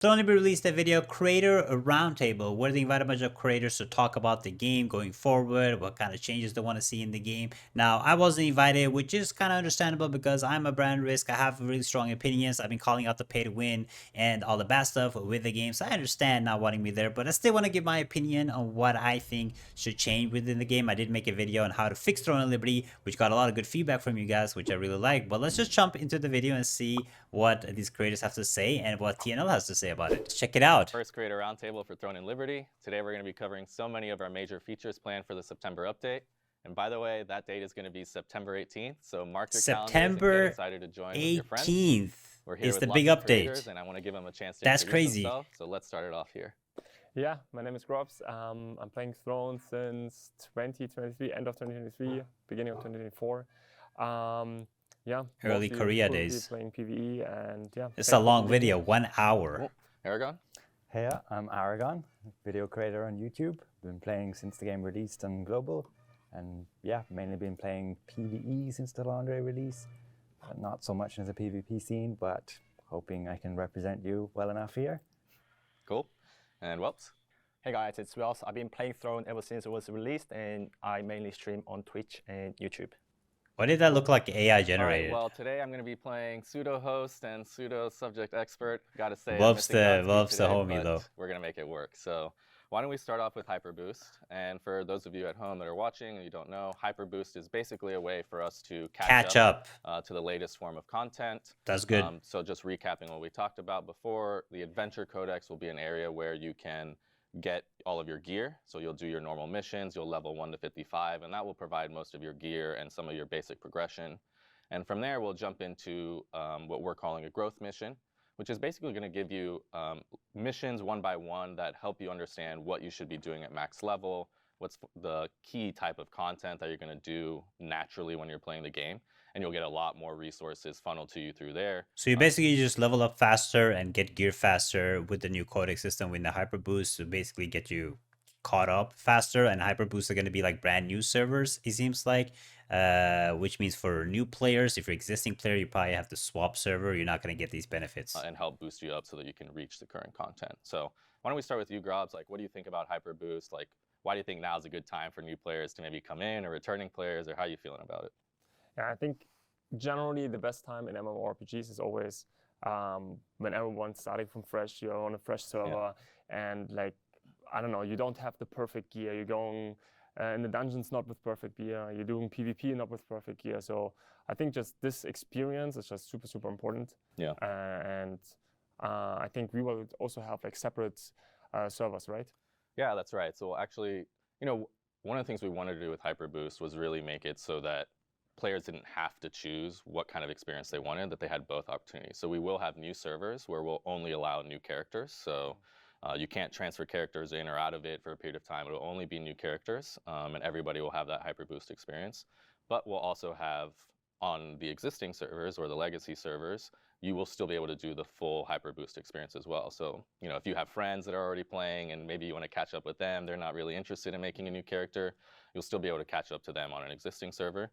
Sony released a video, Creator Roundtable, where they invite a bunch of creators to talk about the game going forward, what kind of changes they want to see in the game. Now, I wasn't invited, which is kind of understandable because I'm a brand risk. I have really strong opinions. I've been calling out the pay to win and all the bad stuff with the game, so I understand not wanting me there, but I still want to give my opinion on what I think should change within the game. I did make a video on how to fix Throne of Liberty, which got a lot of good feedback from you guys, which I really like. But let's just jump into the video and see what these creators have to say and what TNL has to say about it. Let's check it out. First Creator Roundtable for Throne and Liberty. Today we're going to be covering so many of our major features planned for the September update. And by the way, that date is going to be September 18th, so mark your calendars and get excited to join with your friends. 18th We're here is with the lots big of update. creators, and I want to give them a chance to That's introduce crazy. themselves, so let's start it off here. Yeah, my name is Grobs. I'm playing Throne since 2023, end of 2023, beginning of 2024. Yeah, Early Korea days. Playing PvE and yeah. It's a long video, 1 hour. Cool. Aragon? Hey, I'm Aragon, video creator on YouTube. Been playing since the game released on Global, and yeah, mainly been playing PvE since the Laundry release. Not so much in the PvP scene, but hoping I can represent you well enough here. Cool. And Whelps? Hey guys, it's Whelps. I've been playing Throne ever since it was released, and I mainly stream on Twitch and YouTube. Why did that look like AI generated? All right, well, today I'm going to be playing pseudo host and pseudo subject expert. Got to say, Whelps the homie though. We're going to make it work. So why don't we start off with Hyperboost? And for those of you at home that are watching and you don't know, Hyperboost is basically a way for us to catch up to the latest form of content. That's good. So just recapping what we talked about before, the Adventure Codex will be an area where you can get all of your gear. So you'll do your normal missions, you'll level 1 to 55, and that will provide most of your gear and some of your basic progression. And from there, we'll jump into what we're calling a growth mission, which is basically going to give you missions one by one that help you understand what you should be doing at max level, what's the key type of content that you're going to do naturally when you're playing the game. And you'll get a lot more resources funneled to you through there. So you basically just level up faster and get gear faster with the new codex system with the Hyperboost to basically get you caught up faster. And Hyperboost are going to be like brand new servers, it seems like, which means for new players, if you're existing player, you probably have to swap server. You're not going to get these benefits. And help boost you up so that you can reach the current content. So why don't we start with you, Grobs? Like, what do you think about Hyperboost? Like, why do you think now is a good time for new players to maybe come in, or returning players, or how are you feeling about it? Yeah, I think generally the best time in MMORPGs is always when everyone's starting from fresh, you're on a fresh server, and like, I don't know, you don't have the perfect gear, you're going in the dungeons not with perfect gear, you're doing PvP not with perfect gear. So I think just this experience is just super, super important. Yeah. And I think we will also have like separate servers, right? Yeah, that's right. So actually, you know, one of the things we wanted to do with Hyperboost was really make it so that players didn't have to choose what kind of experience they wanted, that they had both opportunities. So we will have new servers where we'll only allow new characters. So you can't transfer characters in or out of it for a period of time. It will only be new characters, and everybody will have that Hyperboost experience. But we'll also have, on the existing servers or the legacy servers, you will still be able to do the full Hyperboost experience as well. So, you know, if you have friends that are already playing and maybe you want to catch up with them, they're not really interested in making a new character, you'll still be able to catch up to them on an existing server.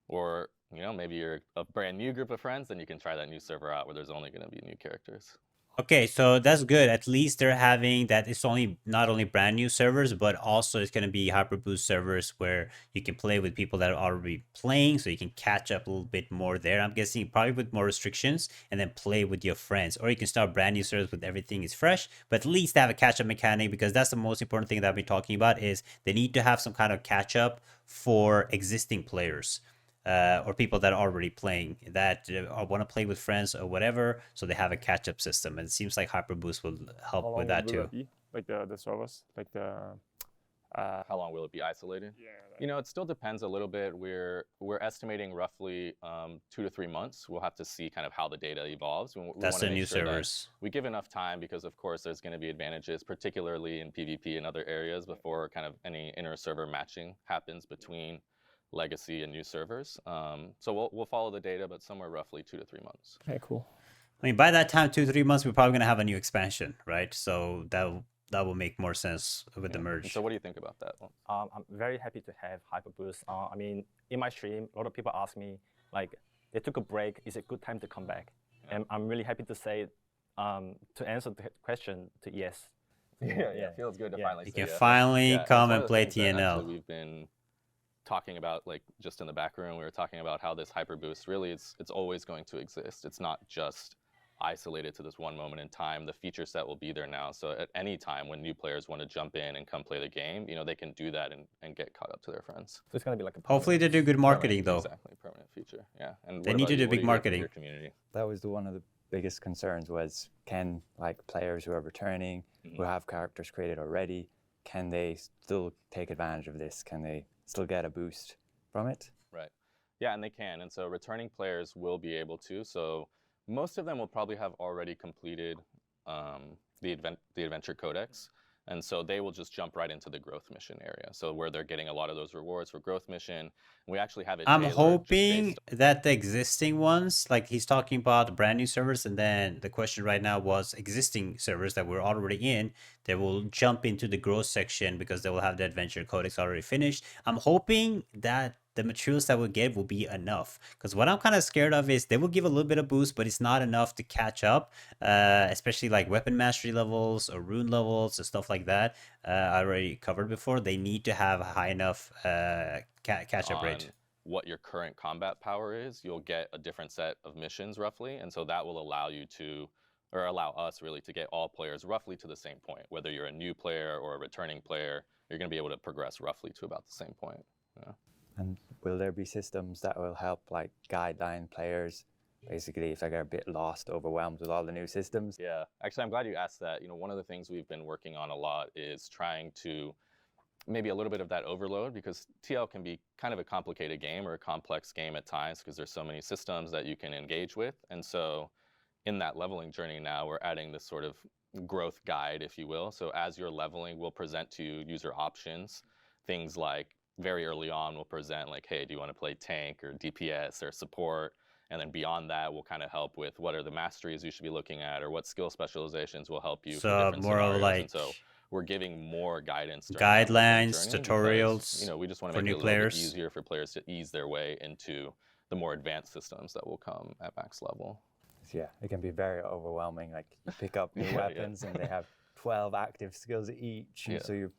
Or, you know, maybe you're a brand new group of friends, then you can try that new server out where there's only going to be new characters. Okay, so that's good. At least they're having that. It's only not only brand new servers, but also it's going to be Hyperboost servers where you can play with people that are already playing, so you can catch up a little bit more there. I'm guessing probably with more restrictions, and then play with your friends. Or you can start brand new servers with everything is fresh, but at least have a catch-up mechanic, because that's the most important thing that I've been talking about, is they need to have some kind of catch-up for existing players. Or people that are already playing that want to play with friends or whatever, so they have a catch-up system, and it seems like Hyperboost will help with that too. Like the servers, like the. How long will it be isolated? Yeah. You know, it still depends a little bit. We're estimating roughly 2 to 3 months. We'll have to see kind of how the data evolves. That's the new servers. We give enough time because, of course, there's going to be advantages, particularly in PvP and other areas, before kind of any inter-server matching happens between legacy and new servers. So we'll follow the data, but somewhere roughly 2 to 3 months. Okay, cool. I mean, by that time, 2 to 3 months, we're probably going to have a new expansion, right? So that will make more sense with the merge. And so what do you think about that? I'm very happy to have Hyperboost. I mean, in my stream, a lot of people ask me, like, they took a break, is it a good time to come back? Yeah. And I'm really happy to say To answer the question, to yes. Yeah, Yeah. it feels good to Yeah. finally You say can yes. finally Yeah, it's come one and of the play things that actually TNL. we've been talking about, like just in the back room, we were talking about how this Hyperboost really it's always going to exist. It's not just isolated to this one moment in time. The feature set will be there now. So at any time when new players want to jump in and come play the game, you know, they can do that and get caught up to their friends. So it's gonna be like a Hopefully they do good marketing though. Exactly, permanent feature. Yeah. And They what need about to you? do What big do you hear from marketing. your community? That was one of the biggest concerns was, can like players who are returning, who have characters created already, can they still take advantage of this? Can they still get a boost from it? Right. Yeah, and they can. And so returning players will be able to. So most of them will probably have already completed the Adventure Codex. And so they will just jump right into the growth mission area. So where they're getting a lot of those rewards for growth mission. We actually have it I'm tailored just hoping based that the existing ones, like he's talking about brand new servers, and then the question right now was existing servers that we're already in, they will jump into the growth section because they will have the adventure codex already finished. I'm hoping that the materials that we'll get will be enough, because what I'm kind of scared of is they will give a little bit of boost, but it's not enough to catch up, especially like weapon mastery levels or rune levels and stuff like that. I already covered before. They need to have a high enough catch-up rate. on what your current combat power is, you'll get a different set of missions roughly. And so that will allow you to, or allow us really to get all players roughly to the same point. Whether you're a new player or a returning player, you're going to be able to progress roughly to about the same point. Yeah. And will there be systems that will help like guideline players, basically if they get a bit lost, overwhelmed with all the new systems? Yeah, actually, I'm glad you asked that. You know, one of the things we've been working on a lot is trying to maybe a little bit of that overload, because TL can be kind of a complicated game or a complex game at times because there's so many systems that you can engage with. And so in that leveling journey now, we're adding this sort of growth guide, if you will. So as you're leveling, we'll present to you user options. Things like very early on, we'll present like, hey, do you want to play tank or DPS or support? And then beyond that, we'll kind of help with what are the masteries you should be looking at, or what skill specializations will help you for So different more of scenarios. like And so we're giving more guidance during that leveling guidelines, journey tutorials because, you know, we just want for to make new it a little bit players. easier for players to ease their way into the more advanced systems that will come at max level. Yeah, it can be very overwhelming. Like you pick up new Yeah, weapons and they have 12 active skills each. And Yeah. so you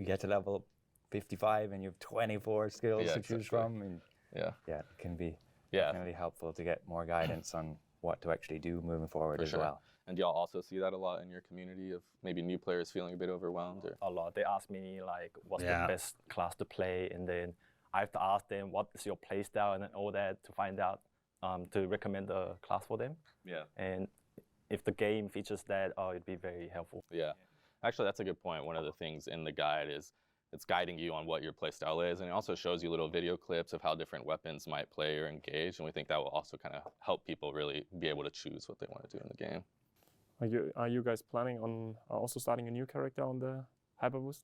get to level 55 and you have 24 skills Yeah, to choose exactly. from. And Yeah. yeah, it can be Yeah. definitely helpful to get more guidance on what to actually do moving forward For as sure. well. And do y'all also see that a lot in your community of maybe new players feeling a bit overwhelmed? Or? A lot. They ask me like, what's Yeah. the best class to play, and then I have to ask them what is your play style, and then all that to find out to recommend a class for them. Yeah. And if the game features that, it'd be very helpful. Yeah. Actually, that's a good point. One of the things in the guide is it's guiding you on what your playstyle is, and it also shows you little video clips of how different weapons might play or engage, and we think that will also kind of help people really be able to choose what they want to do in the game. Are you guys planning on also starting a new character on the Hyperboost?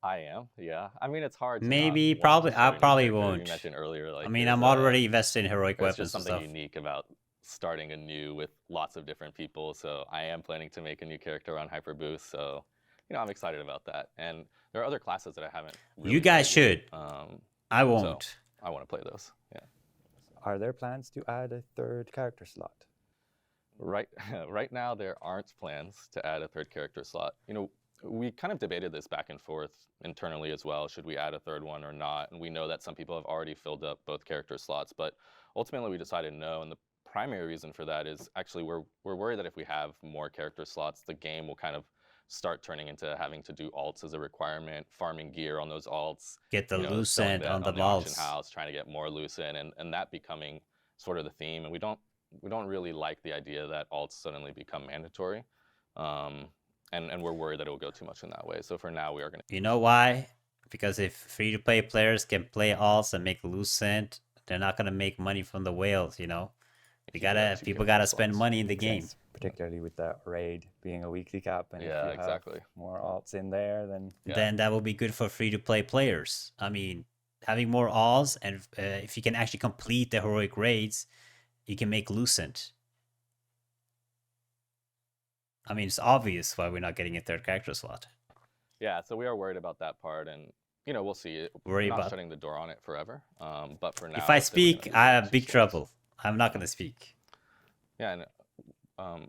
I am, yeah. I mean, it's hard. To Maybe, not want to probably- start I a new probably character. won't. You mentioned earlier, like I mean, there's I'm a- already invested in heroic There's weapons just and something stuff. unique about starting anew with lots of different people. So I am planning to make a new character on Hyperboost. So, you know, I'm excited about that. And there are other classes that I haven't. Really You guys played yet. should. I won't. I want to play those. Yeah. Are there plans to add a third character slot? Right, right now there aren't plans to add a third character slot. You know, we kind of debated this back and forth internally as well. Should we add a third one or not? And we know that some people have already filled up both character slots, but ultimately we decided no. And the primary reason for that is actually we're worried that if we have more character slots, the game will kind of start turning into having to do alts as a requirement, farming gear on those alts. Get the you know, loose selling end that on the auction balls. house, trying to get more loose end, and that becoming sort of the theme. And we don't really like the idea that alts suddenly become mandatory. And we're worried that it will go too much in that way. So for now, we are going to. You know why? Because if free-to-play players can play alts and make loose end, they're not gonna make money from the whales. You know, people gotta spend money in the game. Yes, particularly with the raid being a weekly cap. And Yeah, if you exactly. have more alts in there, then Yeah. Then that will be good for free-to-play players. I mean, having more alts, and if you can actually complete the heroic raids, you can make lucent. I mean, it's obvious why we're not getting a third character slot. Yeah, so we are worried about that part, and you know, we'll see. Worry We're not about- shutting the door on it forever. But for now, If I I'd say we're gonna speak, leave I it have to big slots. trouble. I'm not gonna speak. Yeah, and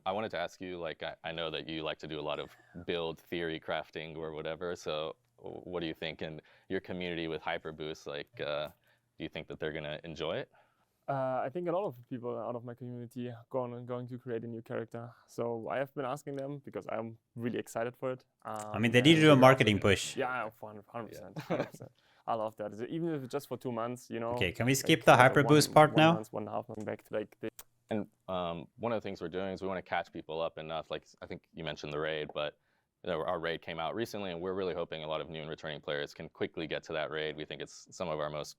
I wanted to ask you, like, I know that you like to do a lot of build theory crafting or whatever. So, what do you think in your community with Hyperboost? Like, do you think that they're gonna enjoy it? I think a lot of people out of my community are going to create a new character. So I have been asking them because I'm really excited for it. I mean, they need to do a marketing push. Yeah, 100%. 100%. I love that. Even if it's just for 2 months, you know. Okay, can we skip like, the like Hyperboost part 1 now? month, 1.5 months back to like And one of the things we're doing is we want to catch people up enough. Like, I think you mentioned the raid, but our raid came out recently, and we're really hoping a lot of new and returning players can quickly get to that raid. We think it's some of our most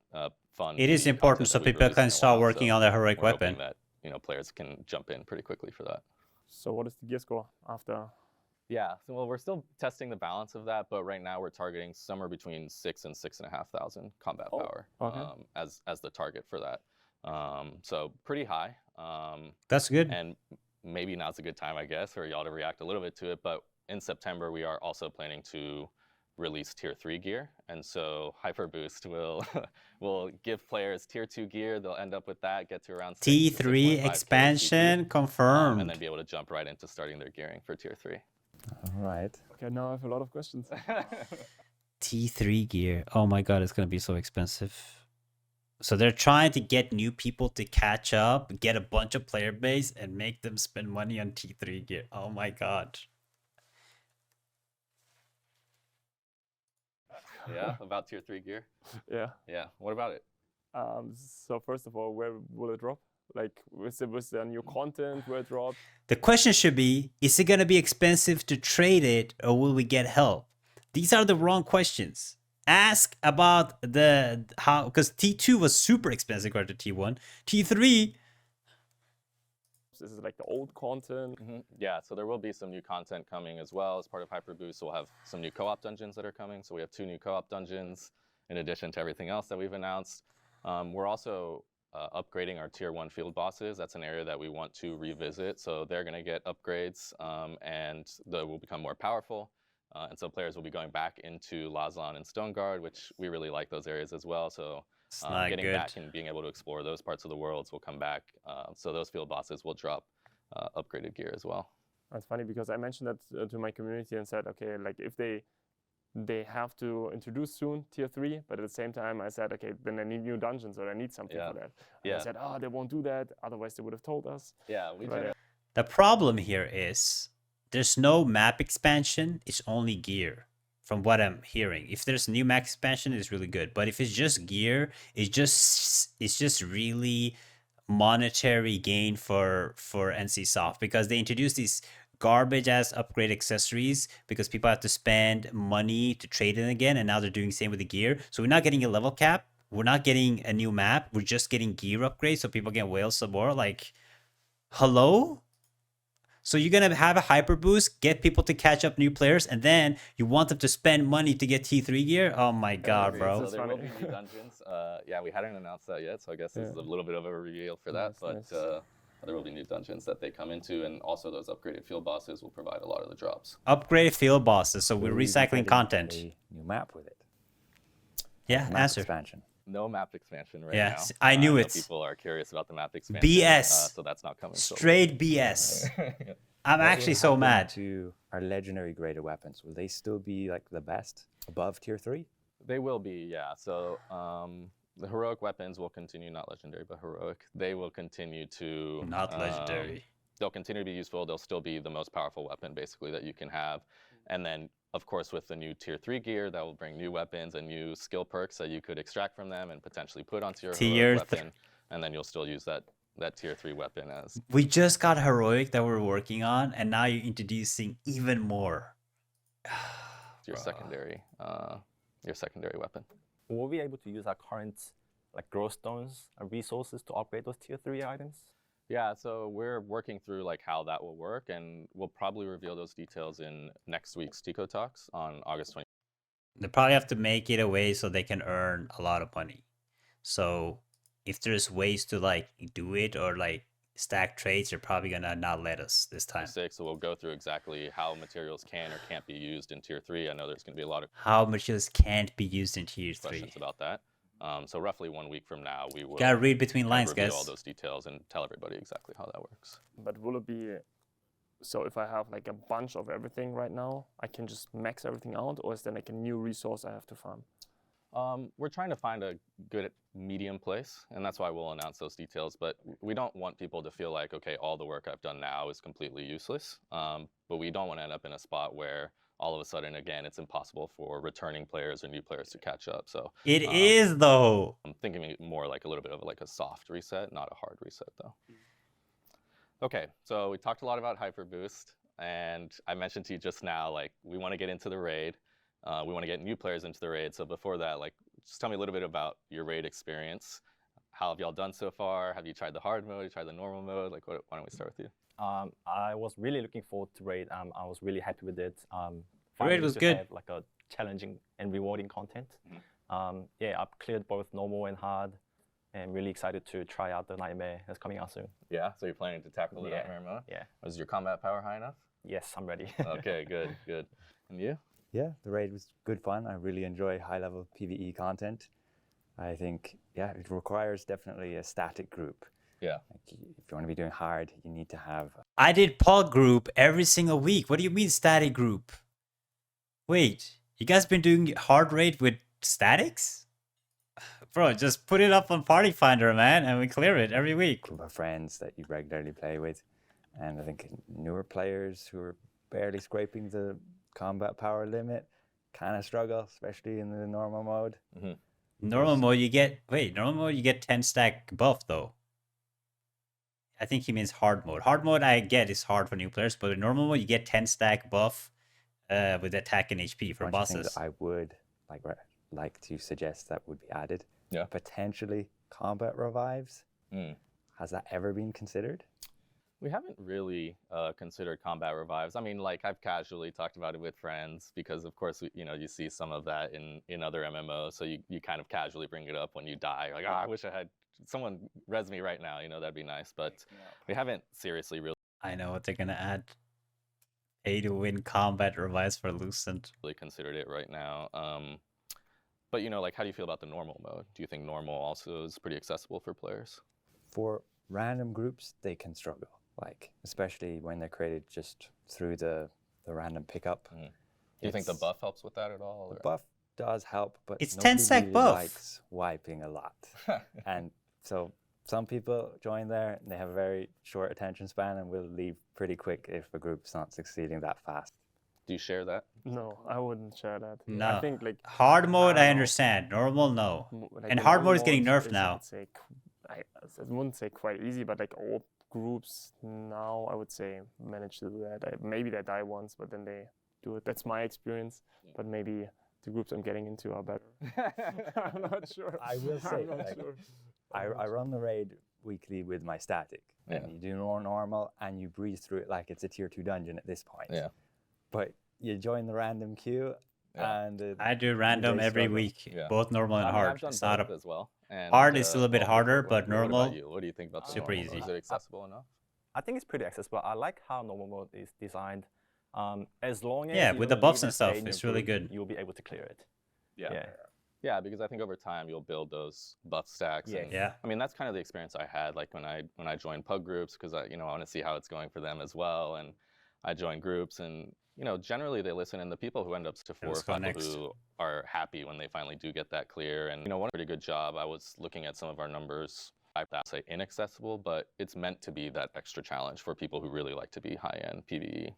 fun. It is PvE important content so that we've people released can in a start while, working so on their heroic we're hoping weapon. that players can jump in pretty quickly for that. So what is the gear score after? Yeah, so well, we're still testing the balance of that, but right now we're targeting somewhere between 6,000 and 6,500 combat power okay. as the target for that. So pretty high. That's good. And maybe now's a good time, I guess, for y'all to react a little bit to it. But in September, we are also planning to release Tier 3 gear. And so Hyperboost will give players Tier 2 gear. They'll end up with that, get to around 6 to T3 6.5K expansion TP, confirmed. and then be able to jump right into starting their gearing for Tier 3. All right. Okay, now I have a lot of questions. T3 gear. Oh my god, it's gonna be so expensive. So they're trying to get new people to catch up, get a bunch of player base, and make them spend money on T3 gear. Oh my god. Yeah, about Tier 3 gear. Yeah. Yeah, what about it? So first of all, where will it drop? Like, was there new content where it dropped? The question should be, is it gonna be expensive to trade it, or will we get help? These are the wrong questions. Ask about how, because T2 was super expensive compared to T1. T3, This is like the old content. Yeah, so there will be some new content coming as well as part of Hyperboost. We'll have some new co-op dungeons that are coming. So we have 2 new co-op dungeons in addition to everything else that we've announced. We're also upgrading our Tier 1 field bosses. That's an area that we want to revisit. So they're going to get upgrades and they will become more powerful. And so players will be going back into Lazan and Stoneguard, which we really like those areas as well. So getting back and being able to explore those parts of the worlds will come back. So those field bosses will drop upgraded gear as well. It's funny because I mentioned that to my community and said, okay, like if they have to introduce soon Tier 3, but at the same time I said, okay, then I need new dungeons or I need something for that. And I said, oh, they won't do that. Otherwise they would have told us. Yeah, we did. The problem here is there's no map expansion. It's only gear. From what I'm hearing, if there's new map expansion, it's really good. But if it's just gear, it's just really monetary gain for NCSoft, because they introduced these garbage ass upgrade accessories because people have to spend money to trade in again, and now they're doing the same with the gear. So we're not getting a level cap. We're not getting a new map. We're just getting gear upgrades so people can whale some more. Like, hello? So you're going to have a hyper boost, get people to catch up new players, and then you want them to spend money to get T3 gear? Oh my god, bro. So there will be new dungeons. Yeah, we hadn't announced that yet, so I guess this is a little bit of a reveal for that. But there will be new dungeons that they come into, and also those upgraded field bosses will provide a lot of the drops. Upgraded field bosses, so we're recycling content. A new map with it. Yeah, Map answer. expansion. No map expansion right now. Yes, I knew it. People are curious about the map expansion. BS. So that's not coming. Straight BS. I'm What actually will so happen mad. to our legendary graded weapons? Will they still be like the best above Tier 3? They will be, yeah. So the heroic weapons will continue, not legendary, but heroic. They will continue to... Not legendary. They'll continue to be useful. They'll still be the most powerful weapon, basically, that you can have. And then, of course, with the new Tier 3 gear, that will bring new weapons and new skill perks that you could extract from them and potentially put onto your heroic weapon. And then you'll still use that Tier 3 weapon as... We just got heroic that we're working on, and now you're introducing even more. your secondary weapon. Will we be able to use our current like growth stones and resources to upgrade those Tier 3 items? Yeah, so we're working through like how that will work, and we'll probably reveal those details in next week's Tico Talks on August 20th. They probably have to make it a way so they can earn a lot of money. So if there's ways to like do it or like stack trades, they're probably gonna not let us this time. So we'll go through exactly how materials can or can't be used in Tier 3. I know there's going to be a lot of how materials can't be used in Tier 3. questions about that. So roughly 1 week from now, we will gotta read between lines, reveal guys. all those details and tell everybody exactly how that works. But will it be So if I have like a bunch of everything right now, I can just max everything out, or is there like a new resource I have to farm? We're trying to find a good medium place, and that's why we'll announce those details. But we don't want people to feel like, okay, all the work I've done now is completely useless. But we don't want to end up in a spot where all of a sudden, again, it's impossible for returning players or new players to catch up. So It is though. I'm thinking more like a little bit of like a soft reset, not a hard reset though. Okay, so we talked a lot about Hyperboost, and I mentioned to you just now, like, we want to get into the raid. We want to get new players into the raid. So before that, like, just tell me a little bit about your raid experience. How have y'all done so far? Have you tried the hard mode? Have you tried the normal mode? Like, why don't we start with you? I was really looking forward to raid. I was really happy with it. Raid Finally was to good. have like a challenging and rewarding content. Yeah, I've cleared both normal and hard, and really excited to try out the Nightmare that's coming out soon. Yeah, so you're planning to tackle the Yeah, Nightmare mode? yeah. Was your combat power high enough? Yes, I'm ready. Okay, good, good. And you? Yeah, the raid was good fun. I really enjoy high-level PvE content. I think, yeah, it requires definitely a static group. Yeah. Like, if you want to be doing hard, you need to have... I did Pog group every single week. What do you mean static group? Wait, you guys been doing hard raid with statics? Bro, just put it up on Party Finder, man, and we clear it every week. group of friends that you regularly play with. And I think newer players who are barely scraping the combat power limit kind of struggle, especially in the normal mode. Normal mode, you get... Wait, normal mode, you get 10 stack buff, though. I think he means hard mode. Hard mode, I get, is hard for new players, but in normal mode, you get 10 stack buff with attack and HP for Bunch of things bosses. that I would like to suggest that would be added. Yeah. Potentially combat revives. Has that ever been considered? We haven't really considered combat revives. I mean, like, I've casually talked about it with friends because, of course, you see some of that in other MMOs. So you kind of casually bring it up when you die. Like, oh, I wish I had someone res me right now. That'd be nice. But we haven't seriously really I know what they're gonna add. Pay to win combat revives for Lucent. considered it right now. But, like, how do you feel about the normal mode? Do you think normal also is pretty accessible for players? For random groups, they can struggle. Like, especially when they're created just through the random pickup. Do you think the buff helps with that at all? The buff does help, but It's nobody 10 stack really buff. likes wiping a lot. And so some people join there and they have a very short attention span and will leave pretty quick if a group's not succeeding that fast. Do you share that? No, I wouldn't share that. No. I think like Hard mode, don't I know. understand. Normal, no. Like And the hard normal mode is getting nerfed is, now. I would say, I wouldn't say quite easy, but like all groups now, I would say, manage to do that. Maybe they die once, but then they do it. That's my experience. But maybe the groups I'm getting into are better. I'm not sure. I will say, I'm not like, sure. I run the raid weekly with my static. And you do normal and you breeze through it like it's a tier 2 dungeon at this point. Yeah. But you join the random queue and I do random they every struggle. week, Yeah. both normal and I mean, hard. I've done It's not both a as well. And, hard is still a bit well, harder, but what normal. about you? What do you think about the super normal mode? easy. Is it accessible enough? I think it's pretty accessible. I like how normal mode is designed. As long as Yeah, you with the don't buffs leave and stay stuff, in your it's really group, good. You'll be able to clear it. Yeah. Yeah, because I think over time you'll build those buff stacks. Yeah. And, Yeah. I mean, that's kind of the experience I had, like when I joined pug groups, because I want to see how it's going for them as well. And I joined groups, and generally they listen, and the people who end up to 4 Let's or go 5 next. who are happy when they finally do get that clear. And one pretty good job. I was looking at some of our numbers. I'd say inaccessible, but it's meant to be that extra challenge for people who really like to be high-end PvE.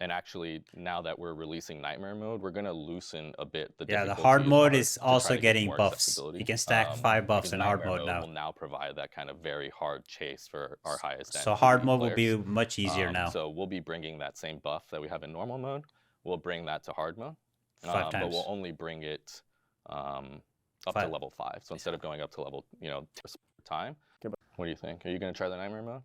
And actually, now that we're releasing Nightmare mode, we're going to loosen a bit the Yeah, the difficulty hard of mode hard is to try also to get getting more buffs. accessibility. You can stack 5 buffs because in hard Nightmare mode now. will now provide that kind of very hard chase for our highest end So hard PvE mode will players. be much easier now. So we'll be bringing that same buff that we have in normal mode. We'll bring that to hard mode. 5 But times. we'll only bring it up to 5. level 5. So instead of going up to level, time. Okay, but- What do you think? Are you going to try the Nightmare mode?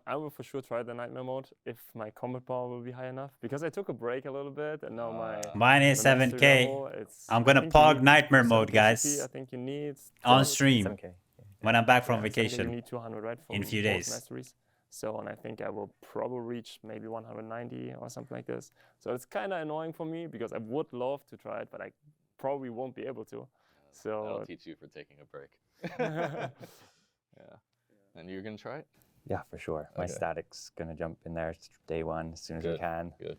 I will for sure try the Nightmare mode if my combat power will be high enough. Because I took a break a little bit, and now Mine is the mastery 7K. level, it's- I'm I gonna think you pog need Nightmare 7K mode, CP. guys. I think you need On stream 7K. when I'm back from 7K, vacation. You need 200, right? For in a few both days. Masteries. So, and I think I will probably reach maybe 190 or something like this. So it's kind of annoying for me because I would love to try it, but I probably won't be able to. That'll So teach you for taking a break. Yeah. And you're going to try it? Yeah, for sure. My Okay. static's gonna jump in there day one as soon as we Good, can. good.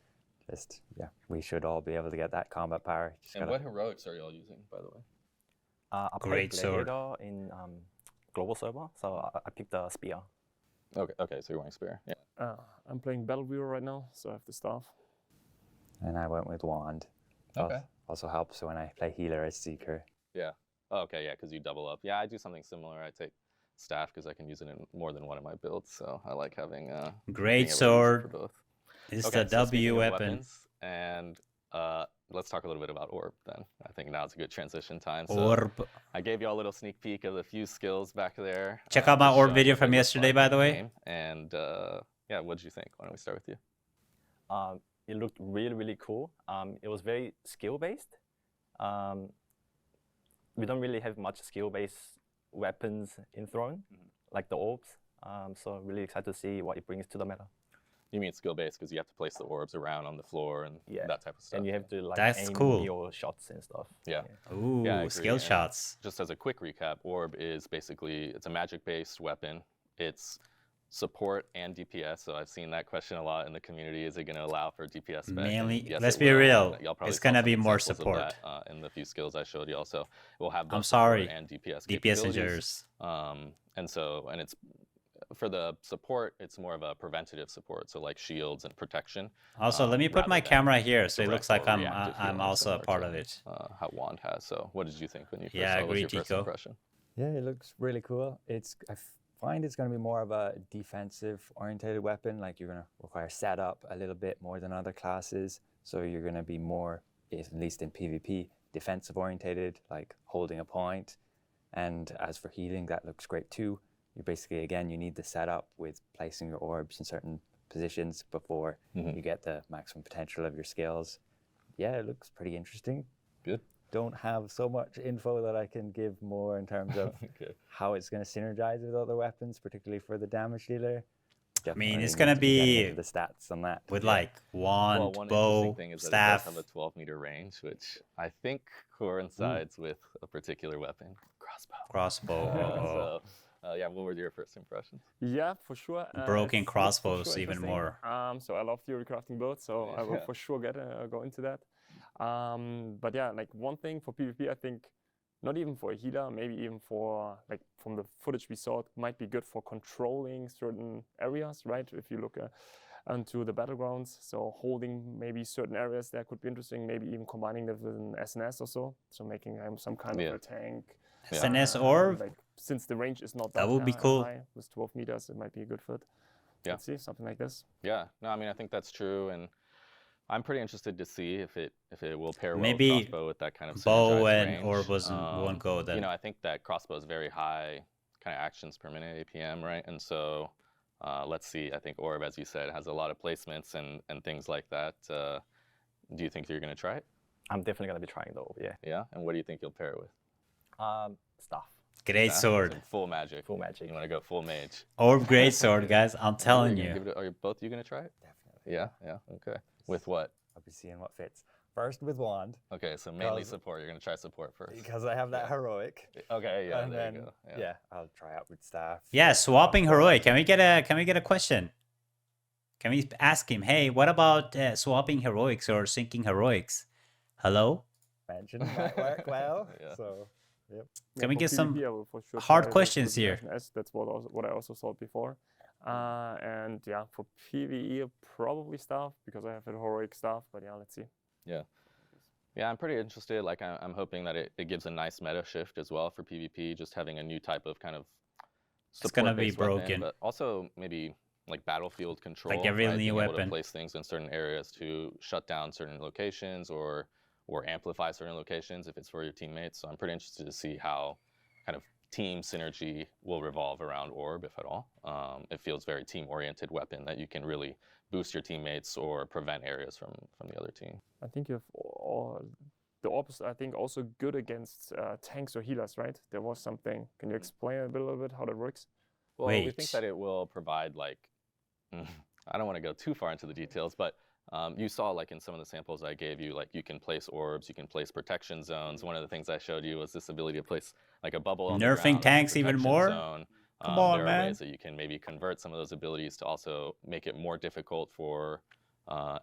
Just yeah, we should all be able to get that combat power. Just And gotta- what heroics are y'all using, by the way? I played Great sword. Gladiator in global server, so I picked the spear. Okay, so you're wearing spear. Yeah. I'm playing Battlegrounds right now, so I have the staff. And I went with wand. Okay. Also helps when I play healer as seeker. Yeah. Oh, okay, yeah, because you double up. Yeah, I do something similar. I take staff because I can use it in more than one of my builds, so I like having being Great able to use it sword. for both. It's Okay, the so speaking W of weapon. weapons, and let's talk a little bit about Orb then. I think now's a good transition time. So Orb. I gave you all a little sneak peek of a few skills back there. Check out my just Orb showing video what they from look yesterday, like by in the way. game. And yeah, what did you think? Why don't we start with you? It looked really, really cool. It was very skill-based. We don't really have much skill-based weapons in Throne, like the orbs. So really excited to see what it brings to the meta. You mean skill-based because you have to place the orbs around on the floor and Yeah. that type of stuff. And you have to like That's aim cool. your shots and stuff. Yeah. Ooh, Yeah, I agree, skill and shots. Just as a quick recap, Orb is basically, it's a magic-based weapon. It's support and DPS, so I've seen that question a lot in the community. Is it going to allow for DPS spec? And Mainly, yes, let's it be will. real. Y'all probably It's saw gonna some be more examples of support. that, in the few skills I showed you also. We'll have both I'm support sorry. and DPS DPS capabilities. injures. And it's for the support, it's more of a preventative support, so like shields and protection. Also, let me put my rather than camera here, so it direct looks like or I'm reactive I'm healing, also a similar part to, of it. How Wand has. So, what did you think when you first Yeah, I saw it? What was agree, your first Chico. impression? Yeah, it looks really cool. I find it's going to be more of a defensive oriented weapon. Like you're going to require setup a little bit more than other classes. So you're going to be more, at least in PvP, defensive orientated, like holding a point. And as for healing, that looks great too. You basically, again, you need the setup with placing your orbs in certain positions before you get the maximum potential of your skills. Yeah, it looks pretty interesting. Good. Don't have so much info that I can give more in terms of Okay. how it's going to synergize with other weapons, particularly for the damage dealer. Definitely it's need gonna to getting be into the stats on that. With like wand, Well, one bow, interesting thing is that it staff. does have a 12-meter range, which I think coincides with a particular weapon, crossbow. Crossbow. So, yeah, what were your first impressions? Yeah, for sure. Broken it looks for crossbows sure even interesting. more. So I love theory crafting builds, so I will Yeah. for sure go into that. But yeah, like one thing for PvP, I think, not even for a healer, maybe even for like from the footage we saw, it might be good for controlling certain areas, right? If you look into the Battlegrounds, so holding maybe certain areas there could be interesting. Maybe even combining them with an SNS or so, so making some kind of a tank. SNS orb? Like since the range is not That would be cool. high, with 12 meters, it might be a good fit. Yeah. Let's see something like this. Yeah, no, I mean, I think that's true, and I'm pretty interested to see if it will pair well Maybe with crossbow with that kind of bow synergized and range. orb won't go then. You know, I think that crossbow is very high kind of actions per minute APM, right? And so let's see. I think orb, as you said, has a lot of placements and things like that. Do you think you're going to try it? I'm definitely gonna be trying the orb. Yeah. Yeah, and what do you think you'll pair it with? Staff. Great Nah, sword. so full magic. Full magic. You want to go full mage? Orb great sword, guys. I'm telling Really? you. Give it are both you going to try it? Definitely. Yeah, okay. With what? I'll be seeing what fits. First with wand, Okay, so mainly Because- support. You're going to try support first. because I have that heroic. Okay, yeah, and there then, you go. yeah, I'll try out with staff. Yeah, swapping heroic. Can we get a question? Can we ask him? Hey, what about swapping heroics or syncing heroics? Hello? Mention might work well. Yeah. So, yep. Can we for get some PvP, I will for sure hard try with questions the here? SNS. That's what I also thought before. And yeah, for PvE, probably staff because I have a heroic staff. But yeah, let's see. Yeah, I'm pretty interested. Like, I'm hoping that it gives a nice meta shift as well for PvP, just having a new type of kind of It's gonna be support-based weapon, broken. but also maybe like battlefield control. every right? new Being able weapon. to place things in certain areas to shut down certain locations or amplify certain locations if it's for your teammates. So I'm pretty interested to see how kind of team synergy will revolve around Orb, if at all. It feels very team-oriented weapon that you can really boost your teammates or prevent areas from the other team. I think you have the opposite. I think also good against tanks or healers, right? There was something. Can you explain a little bit how that works? Well, we Wait. think that it will provide like, I don't want to go too far into the details, but you saw like in some of the samples I gave you, like you can place orbs, you can place protection zones. One of the things I showed you was this ability to place like a bubble on the Nerfing ground as a tanks even protection more? zone. Come on, there are man. ways that you can maybe convert some of those abilities to also make it more difficult for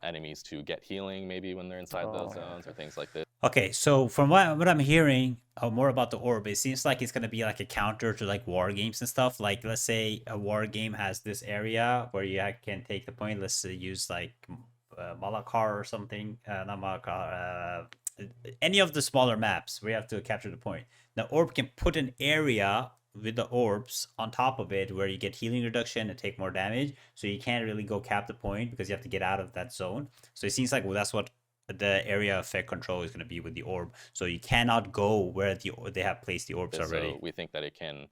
enemies to get healing maybe when they're inside those zones or things like this. Okay, so from what I'm hearing more about the orb, it seems like it's gonna be like a counter to like war games and stuff. Like, let's say a war game has this area where you can take the point. Let's say use like Malakar or something, not Malakar. Any of the smaller maps where you have to capture the point. The orb can put an area with the orbs on top of it where you get healing reduction and take more damage. So you can't really go cap the point because you have to get out of that zone. So it seems like that's what the area effect control is going to be with the orb. So you cannot go where they have placed the orbs already. So we think that it can,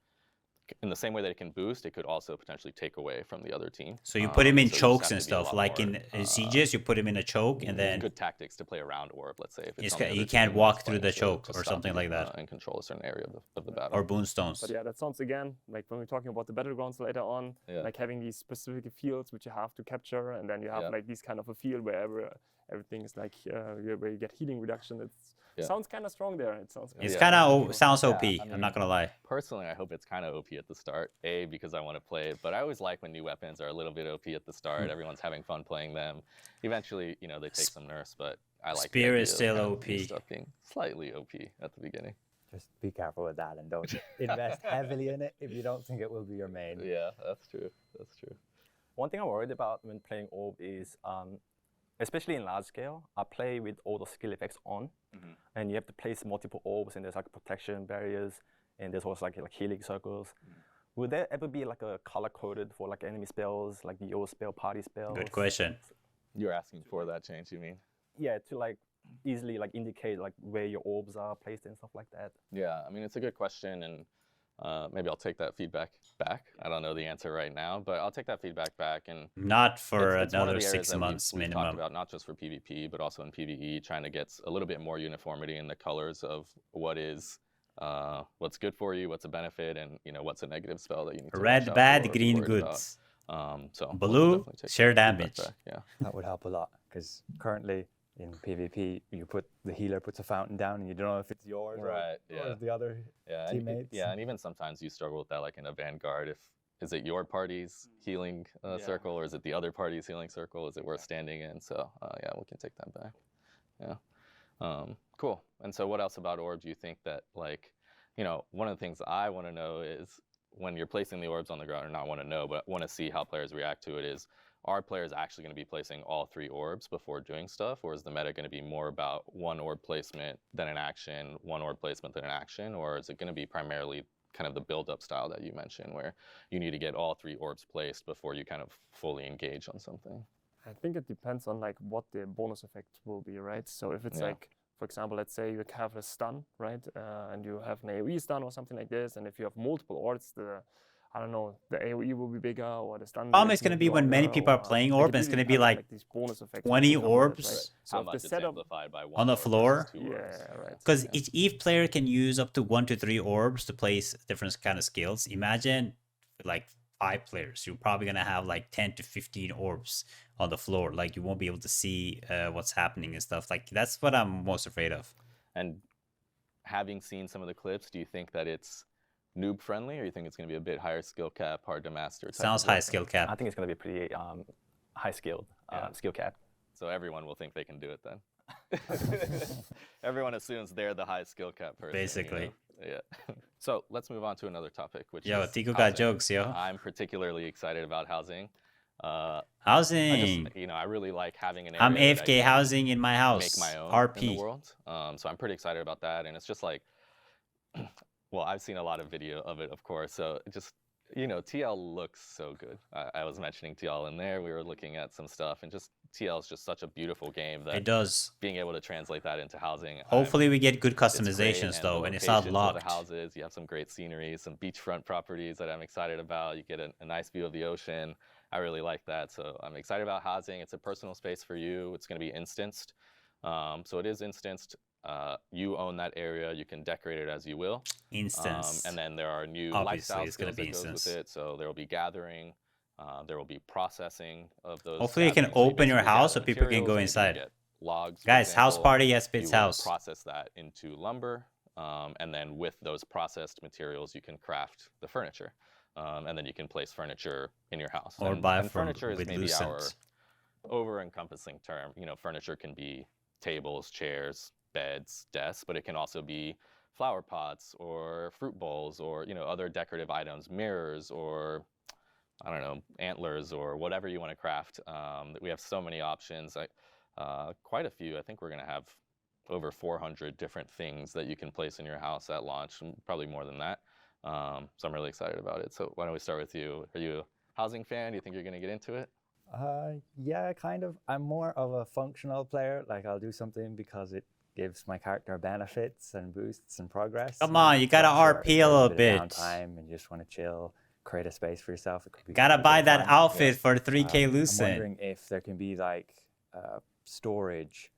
in the same way that it can boost, it could also potentially take away from the other team. So you put him in so you just chokes have and to be a stuff. lot Like more, in Sieges, you put him in a choke and then good tactics to play around orb. Let's say if it's on the other you team can't that's walk through trying the choke to or stop something you, like that. and control a certain area of the battle. Or boonstones. But yeah, that sounds again like when we're talking about the Battlegrounds later on, like having these specific fields which you have to capture, and then you have like these kind of a field where everything is like where you get healing reduction. It sounds kind of strong there. It sounds. It's kind of sounds OP. I'm not gonna lie. Personally, I hope it's kind of OP at the start. A, because I want to play it, but I always like when new weapons are a little bit OP at the start. Everyone's having fun playing them. Eventually, you know, they take some nerfs, but I like Spear the is idea of still kind of OP. new stuff being slightly OP at the beginning. Just be careful with that and don't invest heavily in it if you don't think it will be your main. Yeah, that's true. That's true. One thing I'm worried about when playing orb is, especially in large scale, I play with all the skill effects on, and you have to place multiple orbs, and there's like protection barriers, and there's also like healing circles. Would there ever be like a color coded for like enemy spells, like your spell, party spells? Good question. You're asking for that change, you mean? Yeah, to like easily like indicate like where your orbs are placed and stuff like that. Yeah, I mean, it's a good question, and maybe I'll take that feedback back. I don't know the answer right now, but I'll take that feedback back. And Not for it's one of another the areas 6 that months we've minimum. talked about, not just for PvP, but also in PvE, trying to get a little bit more uniformity in the colors of what is what's good for you, what's a benefit, and you know what's a negative spell that you need to watch Red out bad, for or be green worried goods. about. So we'll Blue, definitely take share that feedback damage. back, yeah. That would help a lot because currently in PvP, the healer puts a fountain down and you don't know if it's yours Right, or yeah. the other teammates. And even sometimes you struggle with that, like in a Vanguard. Is it your party's healing circle, or is it the other party's healing circle? Is it worth standing in? So yeah, we can take that back. Yeah, cool. And so, what else about orb do you think that, like, you know, one of the things I want to know is when you're placing the orbs on the ground, or not want to know, but want to see how players react to it, is are players actually going to be placing all 3 orbs before doing stuff, or is the meta going to be more about 1 orb placement, then an action, 1 orb placement, then an action, or is it going to be primarily kind of the build-up style that you mentioned, where you need to get all 3 orbs placed before you kind of fully engage on something? I think it depends on like what the bonus effect will be, right? So if it's like, for example, let's say you have a stun, right? And you have an AoE stun or something like this, and if you have multiple orbs, I don't know, the AoE will be bigger or the stun. Problem is going to be when many people are playing orb, and it's going to be like these bonus effects 20 that come with it, orbs right? So How if much the it's setup amplified by 1 on the orb floor? versus 2 orbs. Yeah, right. because each player can use up to 1 to 3 orbs to place different kind of skills. Imagine like 5 players, you're probably going to have like 10 to 15 orbs on the floor. Like you won't be able to see what's happening and stuff. Like that's what I'm most afraid of. And having seen some of the clips, do you think that it's noob friendly, or you think it's going to be a bit higher skill cap, hard to master? Type Sounds of high weapon? skill I cap. think it's going to be pretty high skilled skill cap. So everyone will think they can do it then. Everyone assumes they're the high skill cap person. Basically. You know? Yeah. So let's move on to another topic, which Yo, is Tico got housing. jokes, yo. I'm particularly excited about housing. Housing. I really like having an area I'm that I AFK can housing in my house. make my own RP. in the world. So I'm pretty excited about that, and it's just like, well, I've seen a lot of video of it, of course. So it just, you know, TL looks so good. I was mentioning TL in there. We were looking at some stuff, and just TL is just such a beautiful game that It does. being able to translate that into housing. Hopefully we get good it's great, customizations and though, the and it's not locations of locked. the houses, you have some great scenery, some beachfront properties that I'm excited about. You get a nice view of the ocean. I really like that, so I'm excited about housing. It's a personal space for you. It's going to be instanced, so it is instanced. You own that area. You can decorate it as you will. Instance. And then there are new Obviously, lifestyle it's gonna skills be that goes with instance. it. So there will be gathering. There will be processing of those. Hopefully you can gatherings. So you open your basically house gather so people can materials, go maybe you inside. get logs, for Guys, house example. party at You Spit's will house. process that into lumber, and then with those processed materials, you can craft the furniture. and then you can place furniture in your house. Or and, buy and from furniture is with maybe our Lucent. over-encompassing term. You know, furniture can be tables, chairs, beds, desks, but it can also be flower pots or fruit bowls or, you know, other decorative items, mirrors or, I don't know, antlers or whatever you want to craft. We have so many options, quite a few. I think we're going to have over 400 different things that you can place in your house at launch, and probably more than that. So I'm really excited about it. So why don't we start with you? Are you a housing fan? Do you think you're going to get into it? Yeah, kind of. I'm more of a functional player. Like I'll do something because it gives my character benefits and boosts and progress. Come on, you gotta Sure, if RP a there's little bit bit. of downtime and you just want to chill, create a space for yourself. It could be Gotta could be buy good that fun. outfit for 3K I'm Lucent. wondering if there can be like storage.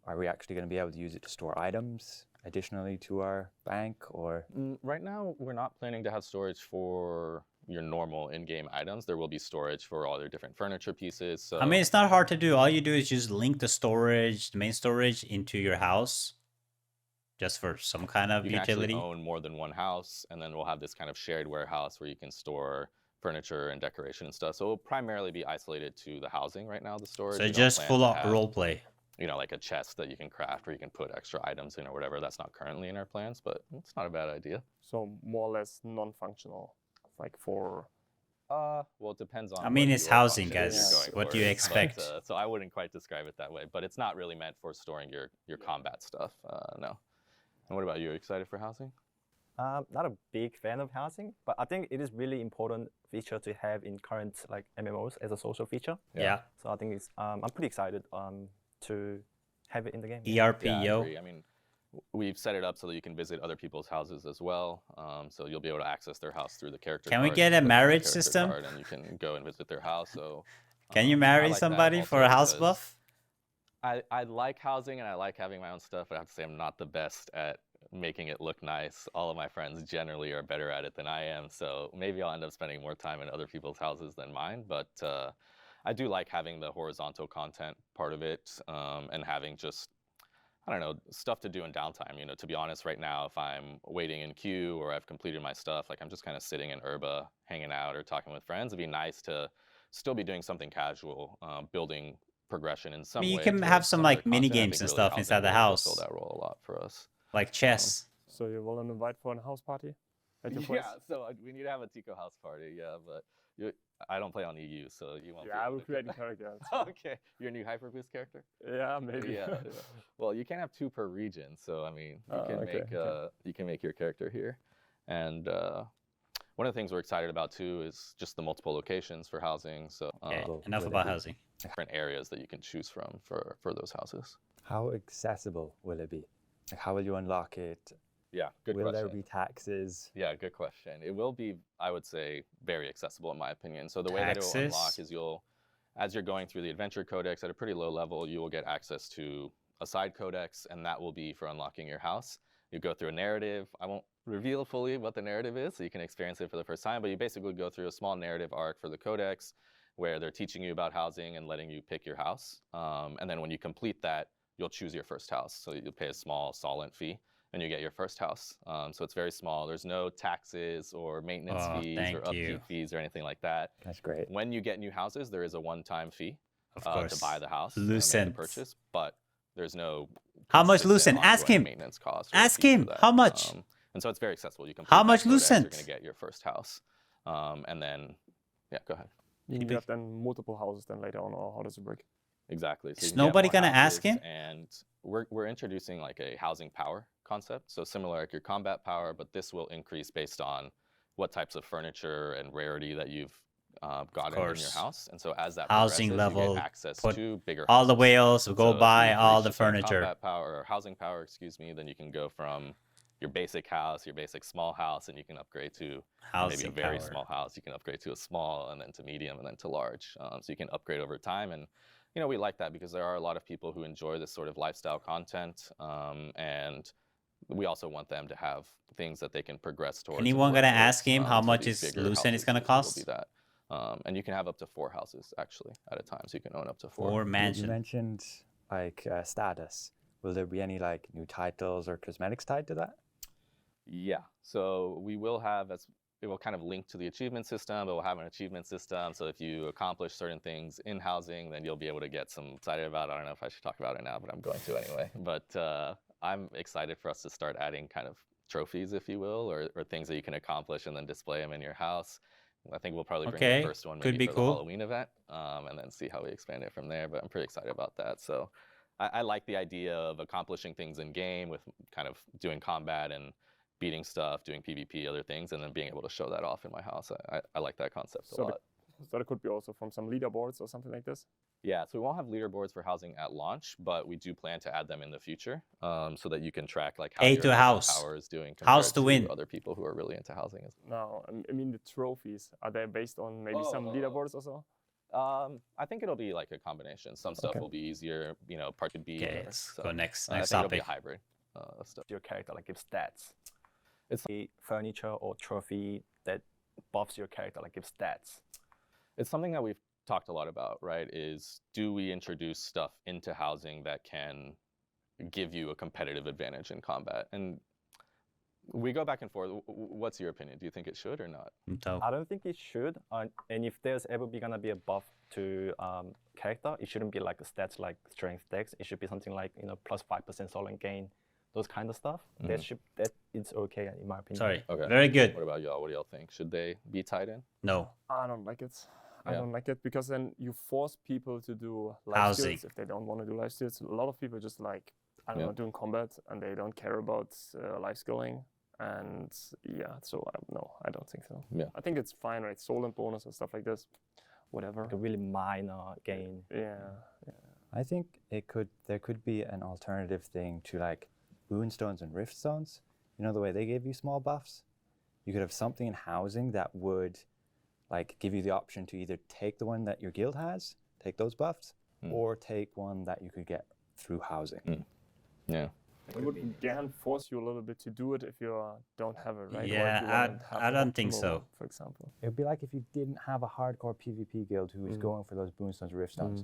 Are we actually going to be able to use it to store items additionally to our bank, or? Right now, we're not planning to have storage for your normal in-game items. There will be storage for all your different furniture pieces. So I mean, it's not hard to do. All you do is just link the storage, the main storage, into your house, just for some kind of you can utility. actually own more than one house, and then we'll have this kind of shared warehouse where you can store furniture and decoration and stuff. So it'll primarily be isolated to the housing right now, the storage. So We don't just plan full to of have, role play. you know, like a chest that you can craft where you can put extra items in or whatever. That's not currently in our plans, but it's not a bad idea. So more or less non-functional, like for. Well, it depends on. I mean, what it's your housing, function is guys. you're going What for do you is, expect? But, so I wouldn't quite describe it that way, but it's not really meant for storing your combat stuff. No. And what about you? Are you excited for housing? Not a big fan of housing, but I think it is really important feature to have in current like MMOs as a social feature. Yeah. So I think it's I'm pretty excited to have it in the game. ERP, Yeah, I yo. agree. I mean, we've set it up so that you can visit other people's houses as well. So you'll be able to access their house through the character Can we card. get You a click on the marriage character system? card and you can go and visit their house. So Can you I marry like that somebody for a also house because buff? I like housing and I like having my own stuff, but I have to say I'm not the best at making it look nice. All of my friends generally are better at it than I am, so maybe I'll end up spending more time in other people's houses than mine. But I do like having the horizontal content part of it, and having just, I don't know, stuff to do in downtime. You know, to be honest, right now, if I'm waiting in queue or I've completed my stuff, like I'm just kind of sitting in Urba, hanging out or talking with friends. It'd be nice to still be doing something casual, building progression in some I mean, you way can towards have some other like mini content. I games think and really stuff inside the housing will house, fulfill that role a lot for us. like chess. So you will invite for a house party at your place? Yeah, so we need to have a Tico house party, yeah, but I don't play on EU, so you won't Yeah, be I able will to create a pick- character. Okay, your new Hyperboost character? Yeah, maybe. Yeah. Well, you can't have two per region, so I mean, you Oh, can okay, make you can make your character here, and one of the things we're excited about too is just the multiple locations for housing. So Okay, Will enough it about be- housing. different areas that you can choose from for those houses. How accessible will it be? Like, how will you unlock it? Yeah, good Will question. there be taxes? Yeah, good question. It will be, I would say, very accessible in my opinion. So the way that it will Taxes? unlock is as you're going through the adventure codex at a pretty low level, you will get access to a side codex, and that will be for unlocking your house. You go through a narrative. I won't reveal fully what the narrative is, so you can experience it for the first time, but you basically go through a small narrative arc for the codex where they're teaching you about housing and letting you pick your house. And then when you complete that, you'll choose your first house. So you'll pay a small solent fee and you get your first house. So it's very small. There's no taxes or maintenance Oh, fees thank or upkeep you. fees or anything like that. That's great. When you get new houses, there is a one-time fee Of course. to buy the house, and make the Lucent. purchase, but there's no How much, consistent Lucent? Ask ongoing him. maintenance cost or Ask fee for him. that. How much? And so it's very accessible. You can How complete much, that codex, Lucent? You're going to get your first house, and then yeah, go ahead. You can get then multiple houses then later on, or how does it work? Exactly. So Is you can get nobody more gonna ask houses, him? And we're introducing like a housing power concept. So similar like your combat power, but this will increase based on what types of furniture and rarity that you've gotten in your course. house. And so as that Housing progresses, you level, get access put to bigger all the houses. whales, So go if buy you've all the reached a certain furniture. combat power or housing power, excuse me, then you can go from your basic house, your basic small house, and you can upgrade to maybe a Housing very power. small house. You can upgrade to a small, and then to medium, and then to large. So you can upgrade over time, and you know we like that because there are a lot of people who enjoy this sort of lifestyle content, and we also want them to have things that they can progress towards. and Anyone work gonna towards. ask him how So much these is bigger Lucent is gonna houses will cost? be that. And you can have up to 4 houses actually at a time, so you can own up to 4. Or You mansion. mentioned like status. Will there be any like new titles or cosmetics tied to that? Yeah, so we will have, as it will kind of link to the achievement system, but we'll have an achievement system. So if you accomplish certain things in housing, then you'll be able to get some excited about it. I don't know if I should talk about it now, but I'm going to anyway. But I'm excited for us to start adding kind of trophies, if you will, or things that you can accomplish and then display them in your house. I think we'll probably bring the first one maybe for the Halloween event, and then see how we expand it from there. But I'm pretty excited about that. So I like the idea of accomplishing things in game with kind of doing combat and beating stuff, doing PvP, other things, and then being able to show that off in my house. I like that concept a lot. So that could be also from some leaderboards or something like this? Yeah, so we won't have leaderboards for housing at launch, but we do plan to add them in the future, so that you can track like how your tower is doing compared to other people who are really into housing. No, I mean the trophies, are they based on maybe some leaderboards or so? I think it'll be like a combination. Some stuff will be easier, part could be. Okay, let's go next I think topic. It'll be a hybrid stuff. Your character like gives stats. It's a furniture or trophy that buffs your character, like gives stats. It's something that we've talked a lot about, right? Is do we introduce stuff into housing that can give you a competitive advantage in combat? And we go back and forth. What's your opinion? Do you think it should or not? I don't think it should. And if there's ever gonna be a buff to character, it shouldn't be like stats like strength dex. It should be something like plus 5% solid gain, those kind of stuff. That it's okay in my opinion. Sorry. Okay. Very good. What about y'all? What do y'all think? Should they be tied in? No. I don't like it. I don't like it because then you force people to do life skills if they don't want to do life skills. A lot of people just like, I don't know, doing combat and they don't care about life skilling. And so no, I don't think so. Yeah. I think it's fine, right? Soul and bonus and stuff like this, whatever. Like a really minor gain. Yeah. I think there could be an alternative thing to like boonstones and rift stones. You know the way they gave you small buffs? You could have something in housing that would like give you the option to either take the one that your guild has, take those buffs, or take one that you could get through housing. Yeah. It would again force you a little bit to do it if you don't have it, right? Yeah, I don't think so. For example, it would be like if you didn't have a hardcore PvP guild who was going for those boonstones, rift stones.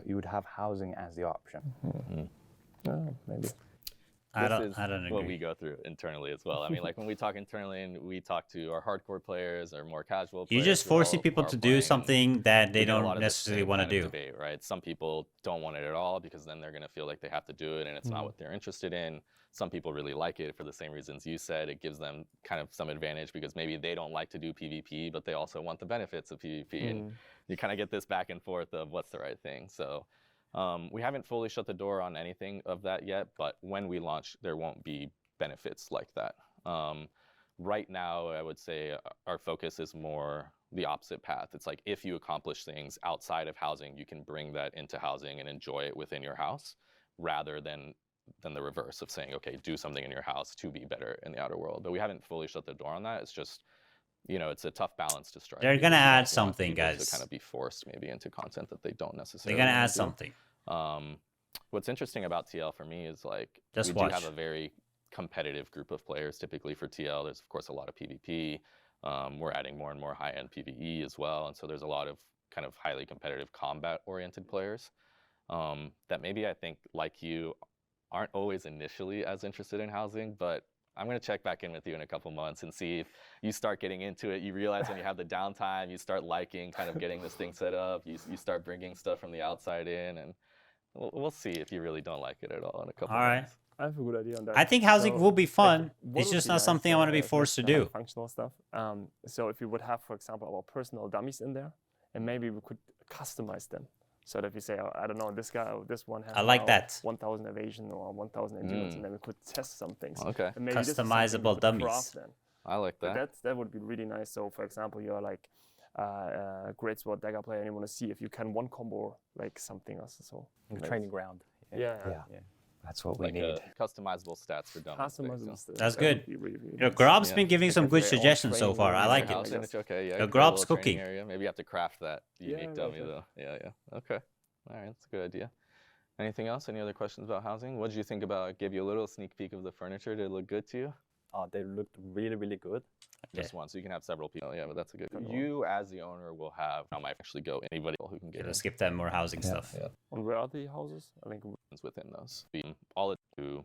You would have housing as the option. Maybe. I don't agree. What we go through internally as well. I mean, like when we talk internally and we talk to our hardcore players or more casual players. You're just forcing people to do something that they don't necessarily want to do. Debate, right? Some people don't want it at all because then they're going to feel like they have to do it and it's not what they're interested in. Some people really like it for the same reasons you said. It gives them kind of some advantage because maybe they don't like to do PvP, but they also want the benefits of PvP. And you kind of get this back and forth of what's the right thing. So we haven't fully shut the door on anything of that yet, but when we launch, there won't be benefits like that. Right now, I would say our focus is more the opposite path. It's like if you accomplish things outside of housing, you can bring that into housing and enjoy it within your house rather than the reverse of saying, okay, do something in your house to be better in the outer world. But we haven't fully shut the door on that. It's just, it's a tough balance to strike. They're going to add something, guys. To kind of be forced maybe into content that they don't necessarily. They're going to add something. What's interesting about TL for me is like do have a very competitive group of players typically for TL. There's of course a lot of PvP. We're adding more and more high-end PvE as well, and so there's a lot of kind of highly competitive combat-oriented players that maybe I think like you aren't always initially as interested in housing, but I'm going to check back in with you in a couple months and see if you start getting into it. You realize when you have the downtime, you start liking kind of getting this thing set up. You start bringing stuff from the outside in, and we'll see if you all don't like it at all in a couple months. I have a good idea on that. I think housing will be fun. It's just not something I want to be forced to do. Functional stuff. So if we would have, for example, our personal dummies in there, and maybe we could customize them. So that we say, I don't know, this one has 1,000 evasion or 1,000 endurance, and then we could test some things. Okay. And maybe customizable dummies. I like that. That would be really nice. So for example, you're like a great sword dagger player and you want to see if you can one combo like something else. So training ground. Yeah. That's what we need. Customizable stats for dummies. Customizable stats. That's good. Really Grobs been giving some good suggestions so far. I like it. It's okay. Yeah. Grobs cooking. Area. Maybe you have to craft that unique dummy though. Yeah. Okay. All right. That's a good idea. Anything else? Any other questions about housing? What did you think about? Give you a little sneak peek of the furniture. Did it look good to you? They looked really, really good. Just one, so you can have several people. Yeah, but that's a good. You, as the owner, will have. I might actually go anybody who can get. Let's skip that more housing stuff. Yeah. And where are the houses? I think within those. All to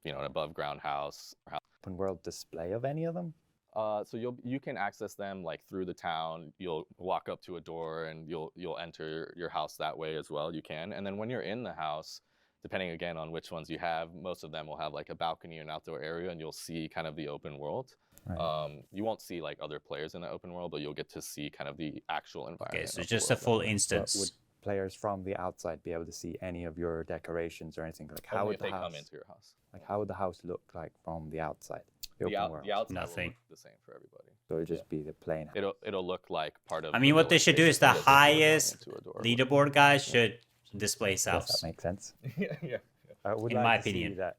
an above ground house. Open world display of any of them? So you can access them like through the town. You'll walk up to a door and you'll enter your house that way as well. You can, and then when you're in the house, depending again on which ones you have, most of them will have like a balcony or an outdoor area, and you'll see kind of the open world. Right. You won't see like other players in the open world, but you'll get to see kind of the actual environment. Okay, so of the just a world that full we're in. instance. Would players from the outside be able to see any of your decorations or anything? Like how Only would if the they house, come into your house. like how would the house look like from the outside? The The, open world. the outside Nothing. will look the same for everybody. So it'd just be the plain house. It'll look like part of. I the mean, what they village, should do is the basically, as if you were going highest into a door. leaderboard guys should display his Does house. that make sense? yeah. I would In like my to see opinion. that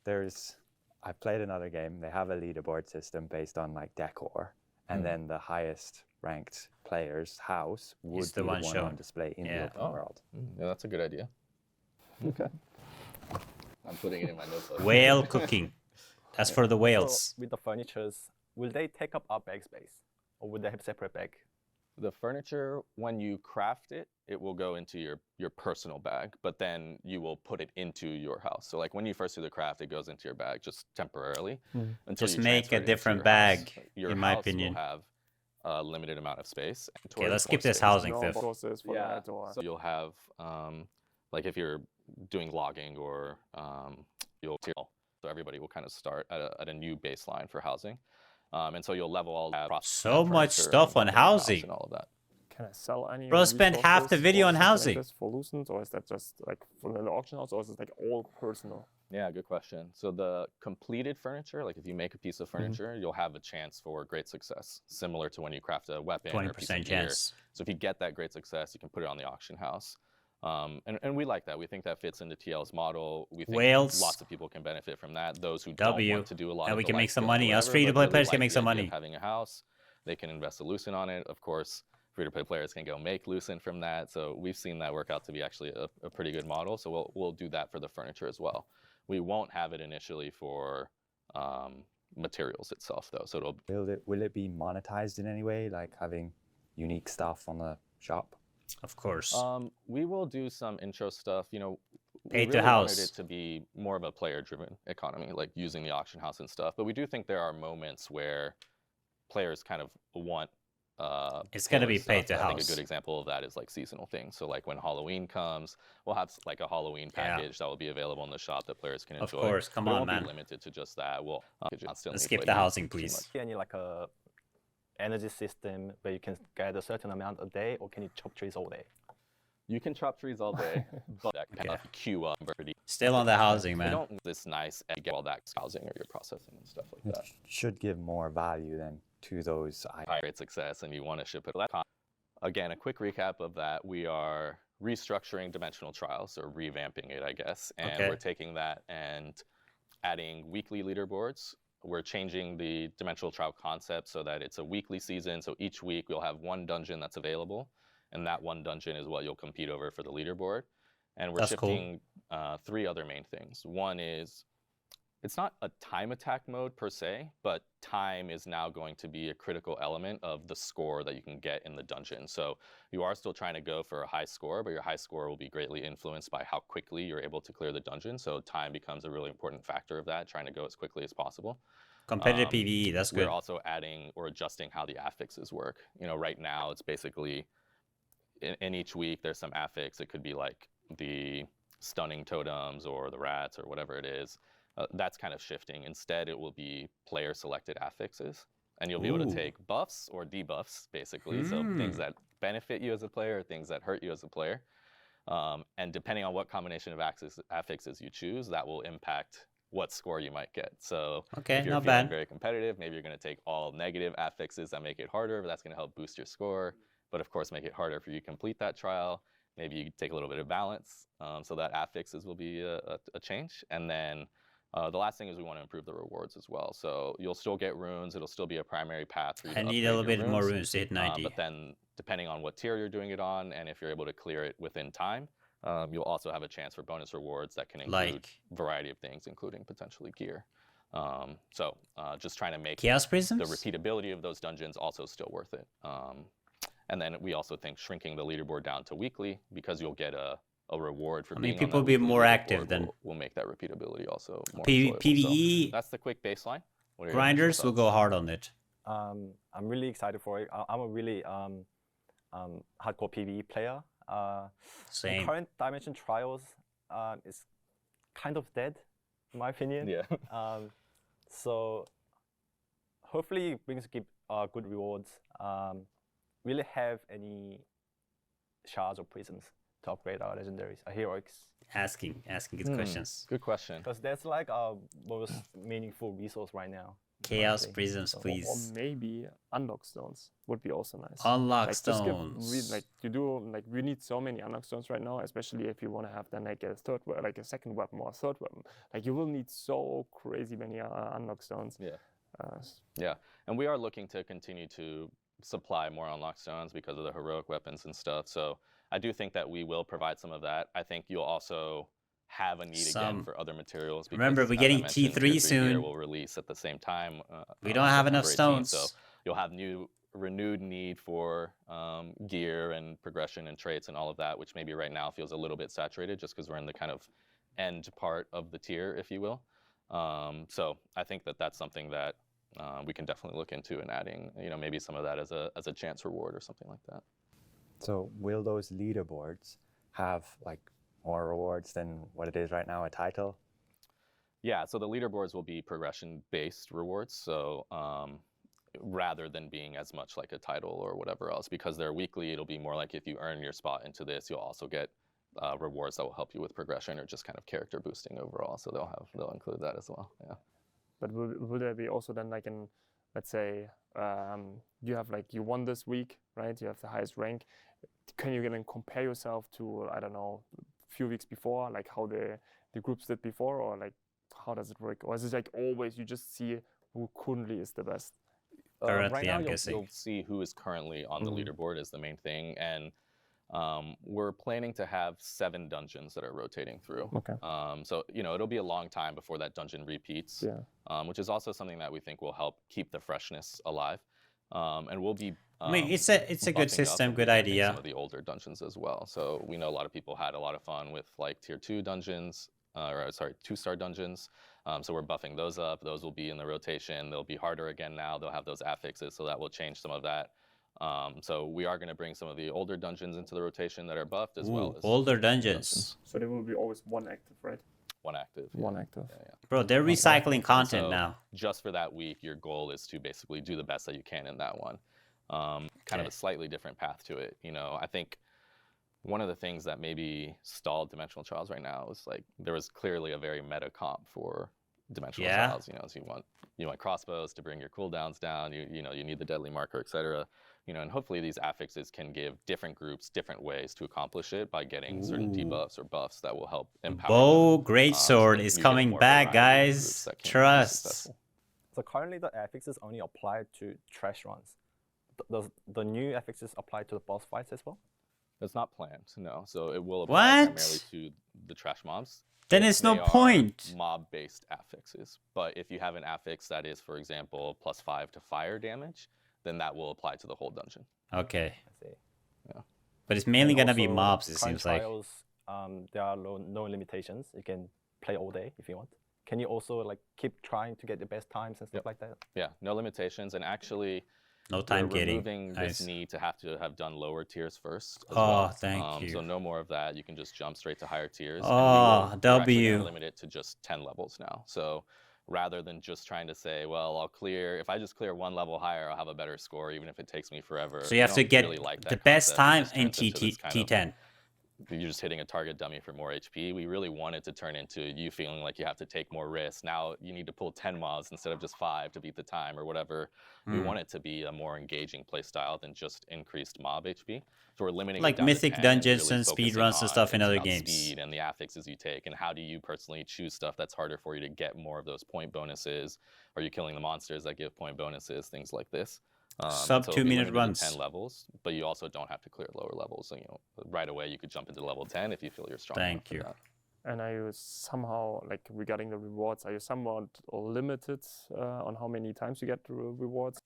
there's. I played another game. They have a leaderboard system based on like decor, and then the highest ranked player's house would the be one the one shown. on display in Yeah. the open Oh. world. Yeah, that's a good idea. Okay. I'm putting it in my notebook. Whale cooking. That's for the whales. So with the furnitures, will they take up our bag space, or would they have separate bag? The furniture, when you craft it, it will go into your personal bag, but then you will put it into your house. So like when you first do the craft, it goes into your bag just temporarily. Until Just you make transfer a it into different your bag, house. Your in my house opinion. will have a limited amount of space. and Okay, let's towards skip more this space. housing No fifth. process for Yeah, that or so you'll have, like if you're doing logging or you'll, so everybody will kind of start at a new baseline for housing. And so you'll level all that. So that much furniture stuff and on the house housing. And all of that. can I sell any? Bro, spent half the resources video or on something like housing. this for Lucent, or is that just like from the auction house, or is it like all personal? Yeah, good question. So the completed furniture, like if you make a piece of furniture, you'll have a chance for great success, similar to when you craft a weapon or a piece of 20% gear. chance. So if you get that great success, you can put it on the auction house. And we like that. We think that fits into TL's model. We think Whales. lots of people can benefit from that. Those who W. don't want to do a lot And of we the can life make some skills or money. Us whatever, free-to-play but players really can like make the some idea of money. having a house, they can invest a Lucent on it. Of course, free-to-play players can go make Lucent from that. So we've seen that work out to be actually a pretty good model. So we'll do that for the furniture as well. We won't have it initially for materials itself, though. So Will it be monetized in any way, like having unique stuff on the shop? Of course. we will do some intro stuff. You know, Pay we to really house. wanted it to be more of a player-driven economy, like using the auction house and stuff. But we do think there are moments where players kind of want. It's gonna be tailored pay to stuff. I think house. a good example of that is like seasonal things. So like when Halloween comes, we'll have like a Halloween Yeah. package that will be available in the shop that players can Of enjoy. course, come But it on, won't man. be limited to just that. We'll constantly Let's skip play the these housing, too please. much. Any like a energy system where you can get a certain amount a day, or can you chop trees all day? You can chop trees all day, but that kind of queue up pretty. Still on the housing, We man. don't this nice and get all that housing or your processing and stuff like that. Should give more value then to those items. High rate success, and you want to ship it. Again, a quick recap of that: we are restructuring Dimensional Trials, or revamping it, I guess, and Okay. we're taking that and adding weekly leaderboards. We're changing the Dimensional Trial concept so that it's a weekly season. So each week we'll have one dungeon that's available, and that one dungeon is what you'll compete over for the leaderboard. And we're That's cool. shifting 3 other main things. One is, it's not a time attack mode per se, but time is now going to be a critical element of the score that you can get in the dungeon. So you are still trying to go for a high score, but your high score will be greatly influenced by how quickly you're able to clear the dungeon. So time becomes a really important factor of that, trying to go as quickly as possible. Competitive PvE, that's good. We're also adding or adjusting how the affixes work. You know, right now it's basically, in each week there's some affix. It could be like the stunning totems or the rats or whatever it is. That's kind of shifting. Instead, it will be player-selected affixes, and you'll be able to Ooh. take buffs or debuffs, basically. So things that benefit you as a player, or things that hurt you as a player. And depending on what combination of affixes you choose, that will impact what score you might get. So Okay, if you're not feeling bad. very competitive, maybe you're going to take all negative affixes that make it harder, but that's going to help boost your score. But of course, make it harder for you to complete that trial. Maybe you take a little bit of balance, so that affixes will be a change. And then the last thing is we want to improve the rewards as well. So you'll still get runes. It'll still be a primary path for you to I need a upgrade little your bit more runes to hit 90. But then depending on what tier you're doing it on, and if you're able to clear it within time, you'll also have a chance for bonus rewards that can include Like? a variety of things, including potentially gear. So just trying to make Chaos the Prisms? repeatability of those dungeons also still worth it. And then we also think shrinking the leaderboard down to weekly, because you'll get a reward for I mean, being on people that will be weekly more leaderboard, active then. will make that repeatability also more P- enjoyable. PvE So that's the quick baseline. What are your initial Grinders will thoughts? go hard on it. I'm really excited for it. I'm a really hardcore PvE player. The Same. current Dimension Trials is kind of dead, in my opinion. Yeah. So hopefully it brings good rewards. Really have any shards or prisms to upgrade our legendaries, our heroics. Asking good questions. Good question. Because that's like our most meaningful resource right now. Chaos honestly. prisms, So- Or please. maybe unlock stones would be also nice. Unlock Like, just give stones. we need so many unlock stones right now, especially if you want to have then like a a second weapon or a third weapon. Like you will need so crazy many unlock stones. Yeah. Uh, Yeah, and we are looking to continue to supply more unlock stones because of the heroic weapons and stuff. So I do think that we will provide some of that. I think you'll also have a need Some. again for other materials. Remember, because, we're as I getting mentioned, T3 Tier 3 soon. gear will release at the same time. We don't have enough September 18th, stones. so you'll have renewed need for gear and progression and traits and all of that, which maybe right now feels a little bit saturated just because we're in the kind of end part of the tier, if you will. So I think that that's something that we can definitely look into and adding, maybe some of that as a chance reward or something like that. So will those leaderboards have like more rewards than what it is right now, a title? Yeah, so the leaderboards will be progression-based rewards. So rather than being as much like a title or whatever else, because they're weekly, it'll be more like if you earn your spot into this, you'll also get rewards that will help you with progression or just kind of character boosting overall. So they'll include that as well. Yeah. But will there be also then like let's say you have like you won this week, right? You have the highest rank. Can you then compare yourself to, I don't know, a few weeks before, like how the groups did before, or like how does it work? Or is it like always you just see who currently is the best? Currently, right now, I'm guessing. you'll see who is currently on the leaderboard is the main thing, and we're planning to have 7 dungeons that are rotating through. Okay. So it'll be a long time before that dungeon repeats. Yeah. Which is also something that we think will help keep the freshness alive. And we'll be. I mean, it's a good buffing up system, and good revamping idea. Some of the older dungeons as well. So we know a lot of people had a lot of fun with like tier 2 dungeons, 2-star dungeons. So we're buffing those up. Those will be in the rotation. They'll be harder again now. They'll have those affixes, so that will change some of that. So we are going to bring some of the older dungeons into the rotation that are buffed as well as older dungeons. So there will be always one active, right? one active. One active. Yeah. Bro, they're recycling content So now. just for that week, your goal is to basically do the best that you can in that one. Kind of a slightly different path to it. I think one of the things that maybe stalled Dimensional Trials right now is like there was clearly a very meta comp for Dimensional Trials. So you want crossbows to bring your cooldowns down. You need the deadly marker, etc. And hopefully these affixes can give different groups different ways to accomplish it by getting certain debuffs or buffs that will help empower Bow them, Greatsword so is you get coming more back, variety of groups guys. that can be Trust. successful. So currently the affixes only apply to trash runs. Does the new affixes apply to the boss fights as well? That's not planned, no. So it will apply primarily What? to the trash mobs. Then if it's no they are point. Mob-based affixes. But if you have an affix that is, for example, +5 to fire damage, then that will apply to the whole dungeon. Okay. I see. Yeah. But it's mainly And gonna be also, mobs, it current seems like. trials, there are no limitations. You can play all day if you want. Can you also like keep trying to get the best times and stuff like that? Yeah, no limitations. And actually, No time we're getting. removing Nice. this need to have done lower tiers first as Oh, well. thank you. So no more of that. You can just jump straight to higher tiers. Oh, we're actually W. gonna limit it to just 10 levels now. So rather than just trying to say, well, if I just clear 1 level higher, I'll have a better score, even if it takes me forever. So you have I to don't get really like the that best concept. It time just in turns into this kind of- T10. You're just hitting a target dummy for more HP. We really want it to turn into you feeling like you have to take more risks. Now you need to pull 10 mobs instead of just 5 to beat the time or whatever. We want it to be a more engaging play style than just increased mob HP. So we're limiting it Like down to Mythic 10 Dungeons really and focusing speedruns and on stuff in it's other about games. Speed and the affixes you take, and how do you personally choose stuff that's harder for you to get more of those point bonuses? Are you killing the monsters that give point bonuses? Things like this. Sub so it'll be 2-minute limited to runs. 10 levels, but you also don't have to clear lower levels. So, right away you could jump into level 10 if you feel you're strong. Thank you. enough for that. And are you somehow, like regarding the rewards, are you somewhat limited on how many times you get the rewards?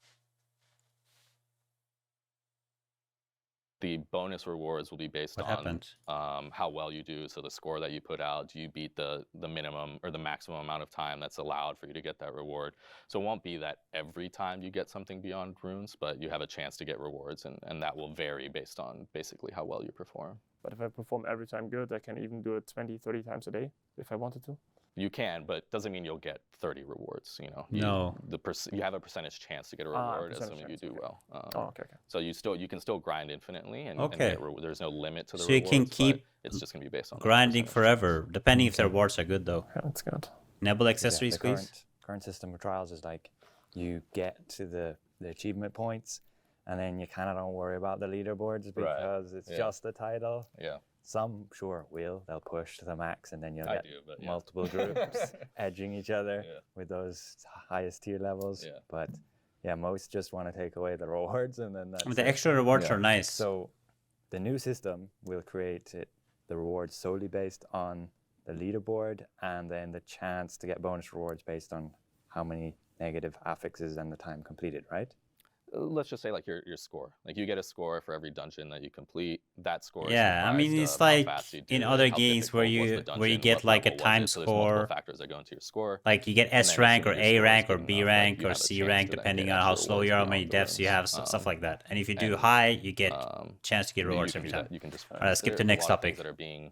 the bonus rewards will be based What on happened? how well you do. So the score that you put out, do you beat the minimum or the maximum amount of time that's allowed for you to get that reward? So it won't be that every time you get something beyond runes, but you have a chance to get rewards, and that will vary based on basically how well you perform. But if I perform every time good, I can even do it 20, 30 times a day if I wanted to. You can, but doesn't mean you'll get 30 rewards. You know, No. You have a percentage chance to get a reward, assuming you do well. Okay. So you can still grind infinitely, and Okay. there's no limit to the So you rewards. can but keep it's just gonna be based on that grinding percentage forever, chance. depending if the rewards are good though. Yeah, that's good. Nebula Yeah, accessory the squeeze. current system of trials is like you get to the achievement points, and then you kind of don't worry about the leaderboards because it's just the title. Yeah. Some sure they'll push to the max, and then you'll I get do, but yeah. multiple groups edging each other Yeah. with those highest tier levels. Yeah. But yeah, most just want to take away the rewards, and then that's I mean, the it. extra rewards Yeah. are nice. So the new system will create the rewards solely based on the leaderboard, and then the chance to get bonus rewards based on how many negative affixes and the time completed, right? Let's just say like your score. Like you get a score for every dungeon that you complete. That score. Yeah, is I mean, comprised it's of how like fast you in do other it, how games where difficult was you the where you dungeon, get what like a level was time it. So there's score. multiple factors that go into your score. Like you get And S then rank or assuming A your score is rank or good B enough, like, rank you or have a C chance rank, to then depending get on how extra slow you are, how rewards many beyond the deaths you have, runes. stuff like that. And if you do and, high, you get chance to get you rewards can every do time. that. You can just. All right, let's skip to There's next a lot of things topic. that are being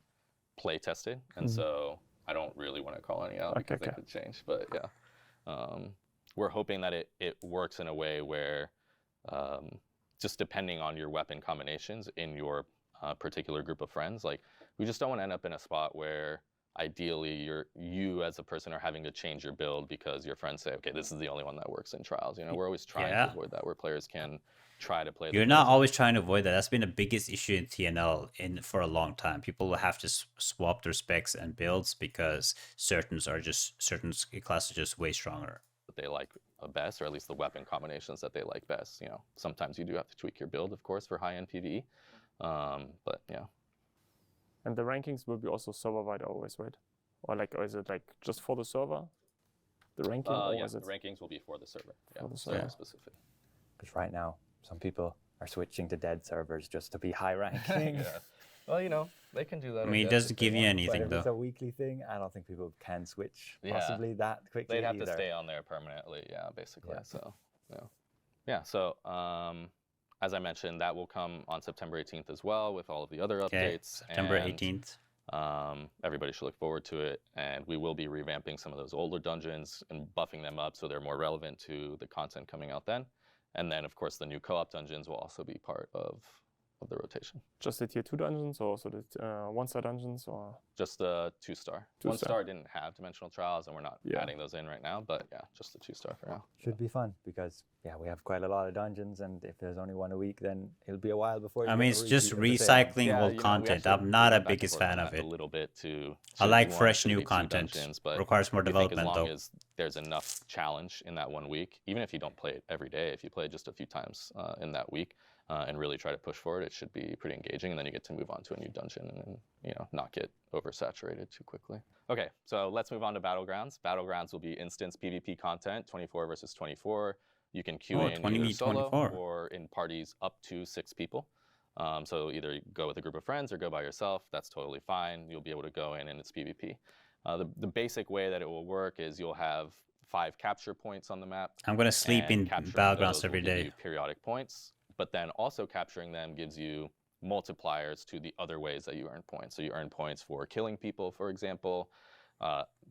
play tested, and so I don't really want to call any out because they could change. But yeah, we're hoping that it works in a way where just depending on your weapon combinations in your particular group of friends, like we just don't want to end up in a spot where ideally you as a person are having to change your build because your friends say, okay, this is the only one that works in trials. You know, we're always trying to avoid that, where players can try to play. You're not always trying to avoid that. That's been the biggest issue in TNL for a long time. People will have to swap their specs and builds because certain classes are just way stronger. That they like best, or at least the weapon combinations that they like best. You know, sometimes you do have to tweak your build, of course, for high-end PvE. But yeah. And the rankings will be also server-wide always, right? Or is it like just for the server? The ranking? Or Yeah, is it the rankings will be for the server. Yeah, For the server server. specific. Because right now, some people are switching to dead servers just to be high ranking. Yeah. Well, you know, they can do that. I mean, it guess, doesn't if they give you want. anything But if it's though. a weekly thing, I don't think people can switch Yeah. possibly that quickly They'd have either. to stay on there permanently, yeah, basically. Yeah. So, yeah. So, as I mentioned, that will come on September 18th as well with all of the other Okay, updates. September and, 18th. Everybody should look forward to it, and we will be revamping some of those older dungeons and buffing them up so they're more relevant to the content coming out then. And then, of course, the new co-op dungeons will also be part of the rotation. just the tier 2 dungeons or also the 1-star dungeons? Or Just the 2-star. 1-star didn't have Dimensional Trials, and we're not adding those in right now, but yeah, just the 2-star for now. Should be fun because we have quite a lot of dungeons, and if there's only one a week, then it'll be a while before. You I get mean, a it's just repeat of the same. recycling Yeah, old you know, we content. actually I'm not a went back and biggest forth fan on of that it. a little bit to I like we want fresh it to new be 2 content. dungeons, but Requires more we think development as long though. as there's enough challenge in that 1 week, even if you don't play it every day, if you play it just a few times in that week and really try to push for it, it should be pretty engaging, and then you get to move on to a new dungeon and not get oversaturated too quickly. Okay, so let's move on to Battlegrounds. Battlegrounds will be instance PvP content, 24 versus 24. You can queue in either solo 24. or in parties up to 6 people. So either go with a group of friends or go by yourself. That's totally fine. You'll be able to go in and it's PvP. The basic way that it will work is you'll have 5 capture points on the map. I'm gonna sleep in Battlegrounds every Give day. you periodic points, but then also capturing them gives you multipliers to the other ways that you earn points. So you earn points for killing people, for example.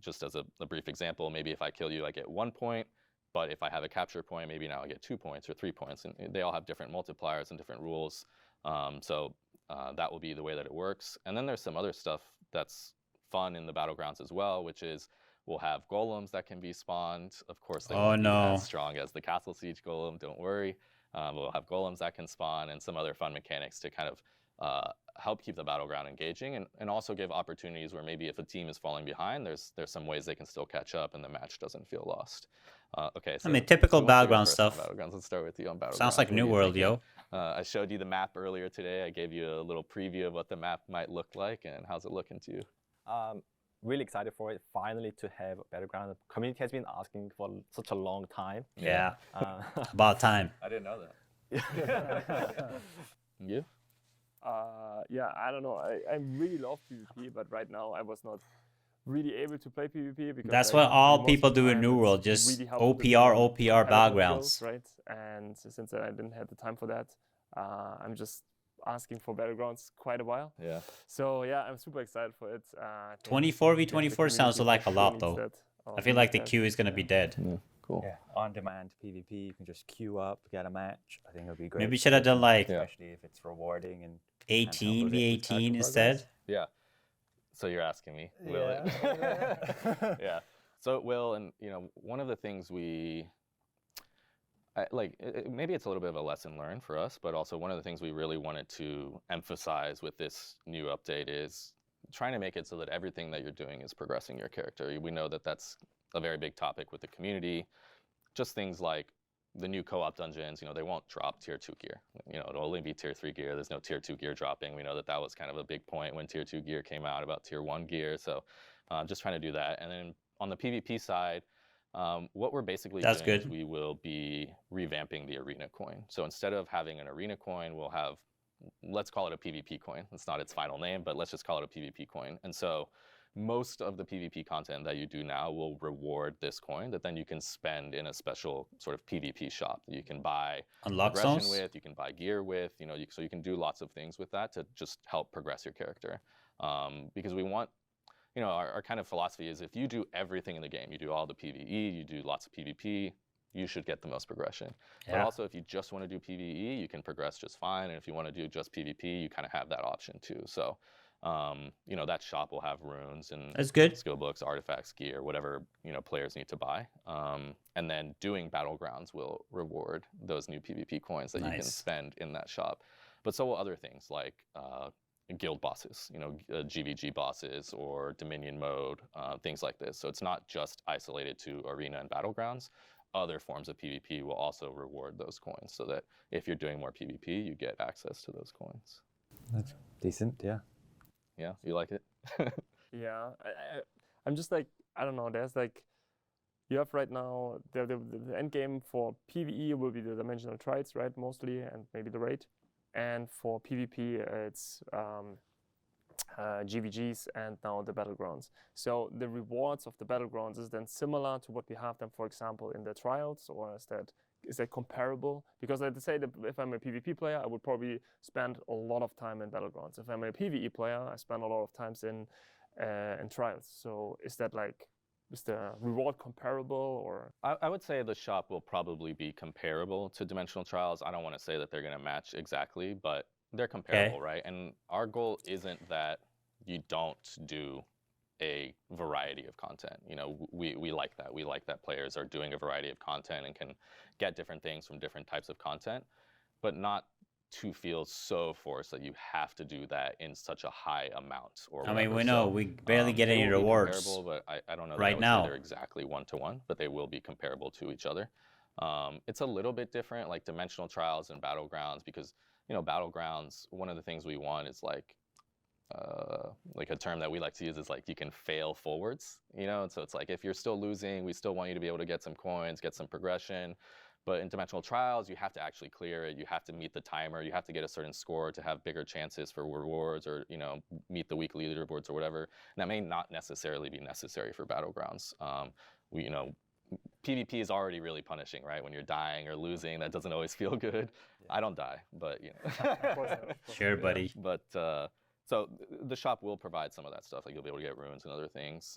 Just as a brief example, maybe if I kill you, I get 1 point. But if I have a capture point, maybe now I get 2 points or 3 points. And they all have different multipliers and different rules. So that will be the way that it works. And then there's some other stuff that's fun in the Battlegrounds as well, which is we'll have golems that can be spawned. Of course, they won't be as strong as the Castle Siege golem, don't worry. We'll have golems that can spawn and some other fun mechanics to kind of help keep the battleground engaging and also give opportunities where maybe if a team is falling behind, there's some ways they can still catch up and the match doesn't feel lost. Okay, so I mean, typical Battleground stuff. Battlegrounds. Let's start with you on Battlegrounds. Sounds like New World, yo. I showed you the map earlier today. I gave you a little preview of what the map might look like, and how's it looking to you? Really excited for it, finally to have Battleground. The community has been asking for such a long time. Yeah, about time. I didn't know that. You? Yeah, I don't know. I really love PvP, but right now I was not really able to play PvP because That's what all most people of the do in time New it's World, just really helpful to OPR, learn OPR competitive Battlegrounds. skills, right? And since I didn't have the time for that, I'm just asking for Battlegrounds quite a while. Yeah. So yeah, I'm super excited for it. I think 24 v the 24 sounds community like a for sure lot needs though. that, or I feel needs like the that. queue is gonna be dead. Yeah. Cool. Yeah, on-demand PvP, you can just queue up, get a match. I think it'll be great. Maybe for should have done different- like Yeah. especially if it's rewarding and 18 was v it with 18 character instead. progress? Yeah. So you're asking me, will it? Yeah. Yeah. So it will, and one of the things maybe it's a little bit of a lesson learned for us, but also one of the things we really wanted to emphasize with this new update is trying to make it so that everything that you're doing is progressing your character. We know that that's a very big topic with the community. Just things like the new co-op dungeons, they won't drop tier 2 gear. It'll only be tier 3 gear. There's no tier 2 gear dropping. We know that that was kind of a big point when tier 2 gear came out about tier 1 gear. So just trying to do that. And then on the PvP side, what we're basically That's doing good. is we will be revamping the arena coin. So instead of having an arena coin, we'll have, let's call it a PvP coin. It's not its final name, but let's just call it a PvP coin. And so most of the PvP content that you do now will reward this coin that then you can spend in a special sort of PvP shop that you can buy Unlock progression zones? with, you can buy gear with, so you can do lots of things with that to just help progress your character. Because we want, our kind of philosophy is if you do everything in the game, you do all the PvE, you do lots of PvP, you should get the most progression. But Yeah. also if you just want to do PvE, you can progress just fine. And if you want to do just PvP, you kind of have that option too. So that shop will have runes and That's good. skill books, artifacts, gear, whatever players need to buy. And then doing Battlegrounds will reward those new PvP coins that you can Nice. spend in that shop. But so will other things like guild bosses, GVG bosses or Dominion mode, things like this. So it's not just isolated to Arena and Battlegrounds. Other forms of PvP will also reward those coins so that if you're doing more PvP, you get access to those coins. That's decent, yeah. Yeah, you like it? Yeah, I'm just like, I don't know, there's like, you have right now, the end game for PvE will be the DimensionalTrials, right, mostly, and maybe the raid. And for PvP, it's GVGs and now the Battlegrounds. So the rewards of the Battlegrounds is then similar to what we have them, for example, in the trials, or is that comparable? Because I'd say that if I'm a PvP player, I would probably spend a lot of time in Battlegrounds. If I'm a PvE player, I spend a lot of times in trials. So is that like, is the reward comparable, or? I would say the shop will probably be comparable to DimensionalTrials. I don't want to say that they're going to match exactly, but they're comparable, right? And our goal isn't that you don't do a variety of content. We like that. We like that players are doing a variety of content and can get different things from different types of content, but not to feel so forced that you have to do that in such a high amount. Or I mean, whatever. we know So, we barely get they any will be rewards. comparable, but I don't know that right I would now. say they're exactly one-to-one, but they will be comparable to each other. It's a little bit different, like DimensionalTrials and Battlegrounds, because Battlegrounds, one of the things we want is like a term that we like to use is like you can fail forwards, and so it's like if you're still losing, we still want you to be able to get some coins, get some progression. But in DimensionalTrials, you have to actually clear it. You have to meet the timer. You have to get a certain score to have bigger chances for rewards, or meet the weekly leaderboards or whatever. And that may not necessarily be necessary for Battlegrounds. PvP is already really punishing, right? When you're dying or losing, that doesn't always feel good. Yeah. I don't die, but Of course not. Sure, buddy. But so the shop will provide some of that stuff. Like you'll be able to get runes and other things.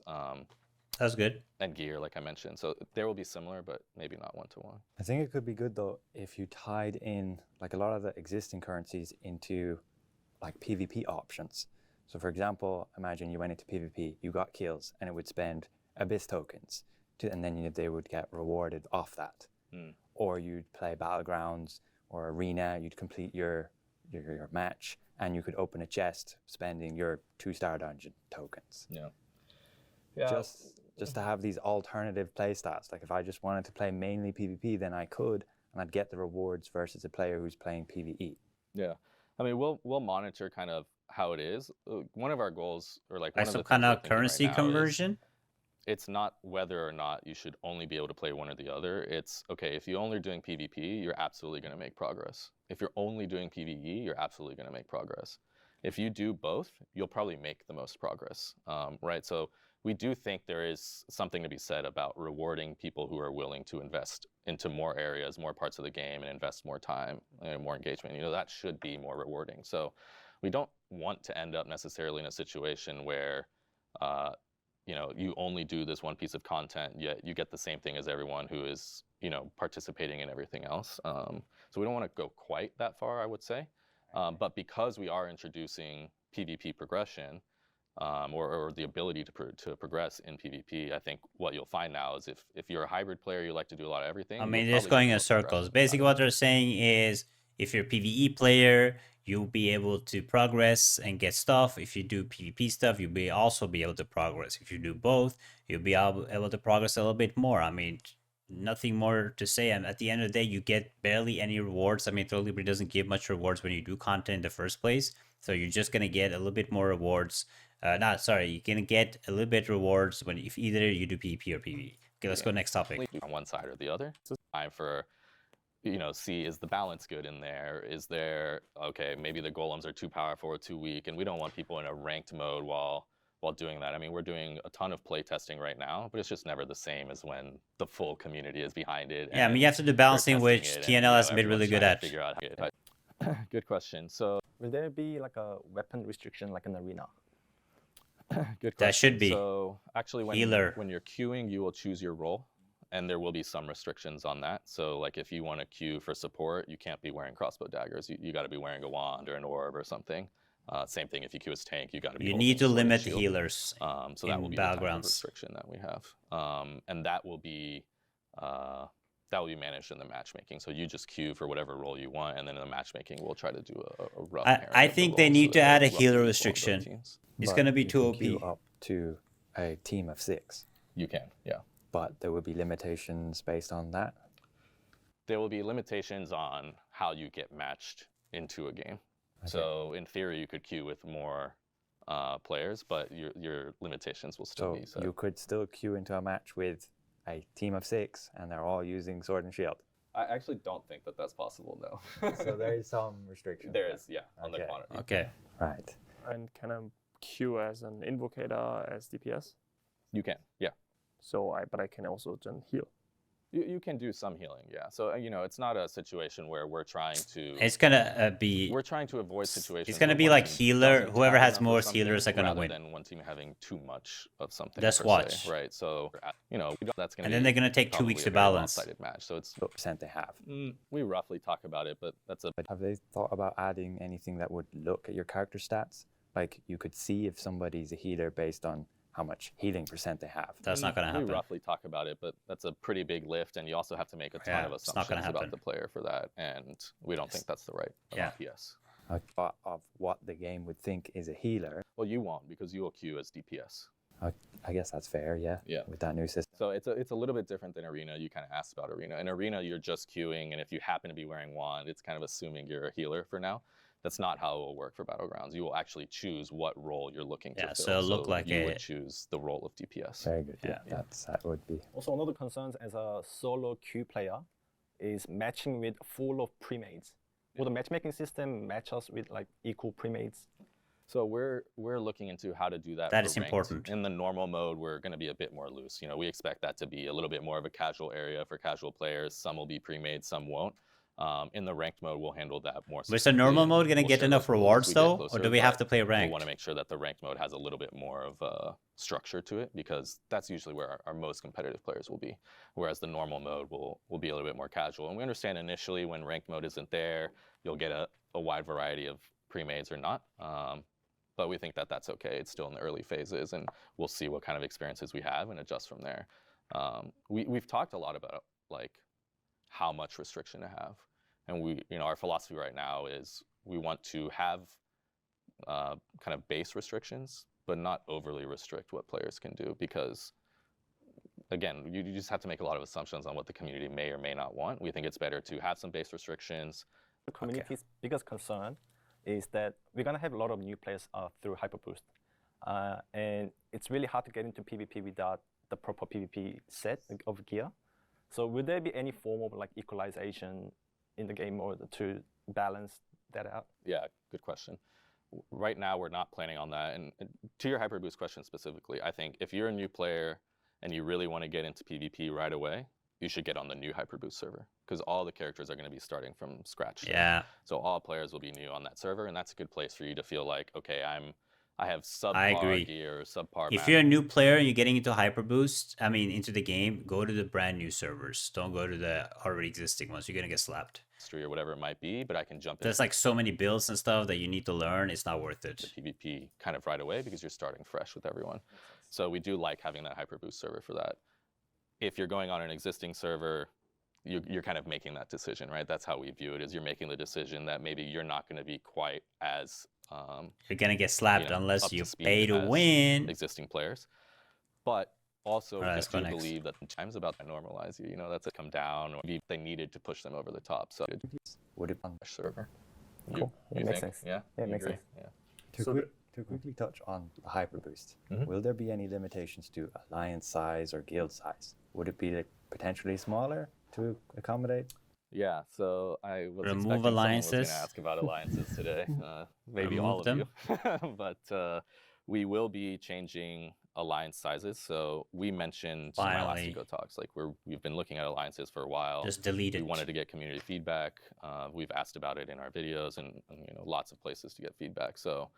That's good. And gear, like I mentioned. So there will be similar, but maybe not one-to-one. I think it could be good though if you tied in like a lot of the existing currencies into like PvP options. So for example, imagine you went into PvP, you got kills, and it would spend Abyss tokens, and then they would get rewarded off that. Or you'd play Battlegrounds or Arena, you'd complete your match, and you could open a chest spending your 2-star dungeon tokens. Yeah. Just to have these alternative play stats. Like if I just wanted to play mainly PvP, then I could, and I'd get the rewards versus a player who's playing PvE. Yeah. I mean, we'll monitor kind of how it is. One of our goals, or like one Like of some the kind things we're of thinking currency right now conversion. it's not whether or not you should only be able to play one or the other. It's, okay, if you're only doing PvP, you're absolutely going to make progress. If you're only doing PvE, you're absolutely going to make progress. If you do both, you'll probably make the most progress, right? So we do think there is something to be said about rewarding people who are willing to invest into more areas, more parts of the game, and invest more time and more engagement. You know, that should be more rewarding. So we don't want to end up necessarily in a situation where you know, you only do this one piece of content, yet you get the same thing as everyone who is, you know, participating in everything else. So we don't want to go quite that far, I would say. But because we are introducing PvP progression, or the ability to progress in PvP, I think what you'll find now is if you're a hybrid player, you like to do a lot of everything. I mean, it's going in circles. Basically, what they're saying is if you're a PvE player, you'll be able to progress and get stuff. If you do PvP stuff, you'll also be able to progress. If you do both, you'll be able to progress a little bit more. I mean, nothing more to say. And at the end of the day, you get barely any rewards. I mean, Throw Libre doesn't give much rewards when you do content in the first place. So you're just going to get a little bit more rewards. You're going to get a little bit rewards if either you do PvP or PvE. Okay, let's go next topic. On one side or the other. It's time for, you know, see, is the balance good in there? Is there, okay, maybe the golems are too powerful or too weak, and we don't want people in a ranked mode while doing that. I mean, we're doing a ton of play testing right now, but it's just never the same as when the full community is behind it. Yeah, I mean, you have to do balancing, which TNL has been really good at. Figure out how to Good question. So Will there be like a weapon restriction like an arena? good question. That should be. So actually, when you're queuing, you will choose your role, and there will be some restrictions on that. So like if you want to queue for support, you can't be wearing crossbow daggers. You got to be wearing a wand or an orb or something. Same thing if you queue as tank, you got to be. You need to limit the shield. Healers. So that will be the type of Battlegrounds restriction that we have, and that will be managed in the matchmaking. So you just queue for whatever role you want, and then in the matchmaking, we'll try to do a rough. I think they need to add a healer restriction. It's going to be too OP. Queue up to a team of 6. You can, yeah. But there will be limitations based on that. There will be limitations on how you get matched into a game. Okay. So in theory, you could queue with more players, but your limitations will still be set. You could still queue into a match with a team of 6, and they're all using sword and shield. I actually don't think that that's possible, no. So there is some restriction. There is, yeah, on the quantity. Okay. Right. And can I queue as an invocator as DPS? You can, yeah. So but I can also then heal. You can do some healing, yeah. So, you know, it's not a situation where we're trying to... It's going to be... We're trying to avoid situations... It's going to be like healer. Whoever has more healers are going to win. Rather than one team having too much of something. Just watch. Se, right, so, you know, that's going to be... And then they're going to take 2 weeks to balance. Match, so it's... What percent they have? We roughly talk about it, but that's a... Have they thought about adding anything that would look at your character stats? Like, you could see if somebody's a healer based on how much healing percent they have. That's not going to happen. We roughly talk about it, but that's a pretty big lift, and you also have to make a ton of assumptions about the player for that, and we don't think that's the right DPS. But of what the game would think is a healer. Well, you won't, because you will queue as DPS. I guess that's fair, yeah. With that new system. So it's a little bit different than Arena. You kind of asked about Arena. In Arena, you're just queuing, and if you happen to be wearing wand, it's kind of assuming you're a healer for now. That's not how it will work for Battlegrounds. You will actually choose what role you're looking to fill. So look like you would choose the role of DPS. Very good. Yeah. That would be. Also, another concern as a solo queue player is matching with full of premates. Will the matchmaking system match us with like equal premates? So we're looking into how to do that. That is important. In the normal mode, we're going to be a bit more loose. You know, we expect that to be a little bit more of a casual area for casual players. Some will be pre-made, some won't. In the ranked mode, we'll handle that more. Is the normal mode going to get enough rewards though, or do we have to play ranked? We want to make sure that the ranked mode has a little bit more of a structure to it, because that's usually where our most competitive players will be. Whereas the normal mode will be a little bit more casual. And we understand initially when ranked mode isn't there, you'll get a wide variety of pre-mades or not. But we think that that's okay. It's still in the early phases, and we'll see what kind of experiences we have and adjust from there. We've talked a lot about like how much restriction to have. And our philosophy right now is we want to have kind of base restrictions, but not overly restrict what players can do, because again, you just have to make a lot of assumptions on what the community may or may not want. We think it's better to have some base restrictions. The community's biggest concern is that we're going to have a lot of new players through Hyperboost. And it's really hard to get into PvP without the proper PvP set of gear. So would there be any form of like equalization in the game mode to balance that out? Yeah, good question. Right now, we're not planning on that. And to your Hyperboost question specifically, I think if you're a new player and you really want to get into PvP right away, you should get on the new Hyperboost server because all the characters are going to be starting from scratch. Yeah. So all players will be new on that server, and that's a good place for you to feel like, okay, I have I agree. subpar gear, subpar. If you're a new player and you're getting into Hyperboost, I mean, into the game, go to the brand new servers. Don't go to the already existing ones. You're going to get slapped. History or whatever it might be, but I can jump There's like so many builds and stuff that you need to learn. It's not worth it. into PvP kind of right away because you're starting fresh with everyone. So we do like having that Hyperboost server for that. If you're going on an existing server, you're kind of making that decision, right? That's how we view it, is you're making the decision that maybe you're not going to be quite as You're going to get slapped you know, unless up to you speed pay to as win. existing players. But also, Alright, I let's go do next. believe that the time's about to normalize you. You know, that's a come down. Or maybe they needed to push them over the top. So Would it server. Cool. You Makes think? sense. Yeah. Yeah, You makes agree? sense. Yeah. So to quickly touch on the Hyperboost, Mhm. will there be any limitations to alliance size or guild size? Would it be like potentially smaller to accommodate? Yeah, so I was Remove expecting someone was alliances. going to ask about alliances today. Maybe all Remove of you. But we will be changing alliance sizes. So we mentioned in my last Finally. Eco Talks, like we've been looking at alliances for a while. Just delete We it. wanted to get community feedback. We've asked about it in our videos and you know, lots of places to get feedback. So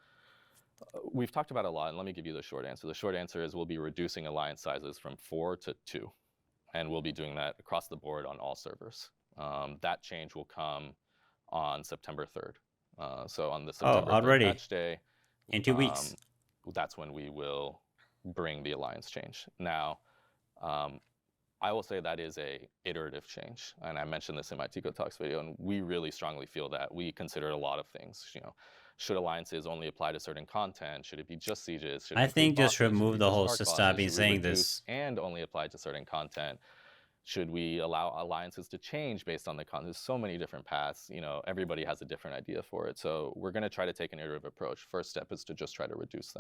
we've talked about it a lot, and let me give you the short answer. The short answer is we'll be reducing alliance sizes from 4 to 2, and we'll be doing that across the board on all servers. That change will come on September 3rd. So on the September 3rd already? patch day, In 2 weeks. that's when we will bring the alliance change. Now, I will say that is a iterative change, and I mentioned this in my Tico Talks video, and we really strongly feel that. We consider a lot of things. You know, should alliances only apply to certain content? Should it be just sieges? Should it I include think just bosses? Should it remove be the just whole arc system. I've bosses? been Should we saying reduce this. and only apply to certain content. Should we allow alliances to change based on the content? There's so many different paths. You know, everybody has a different idea for it. So we're going to try to take an iterative approach. First step is to just try to reduce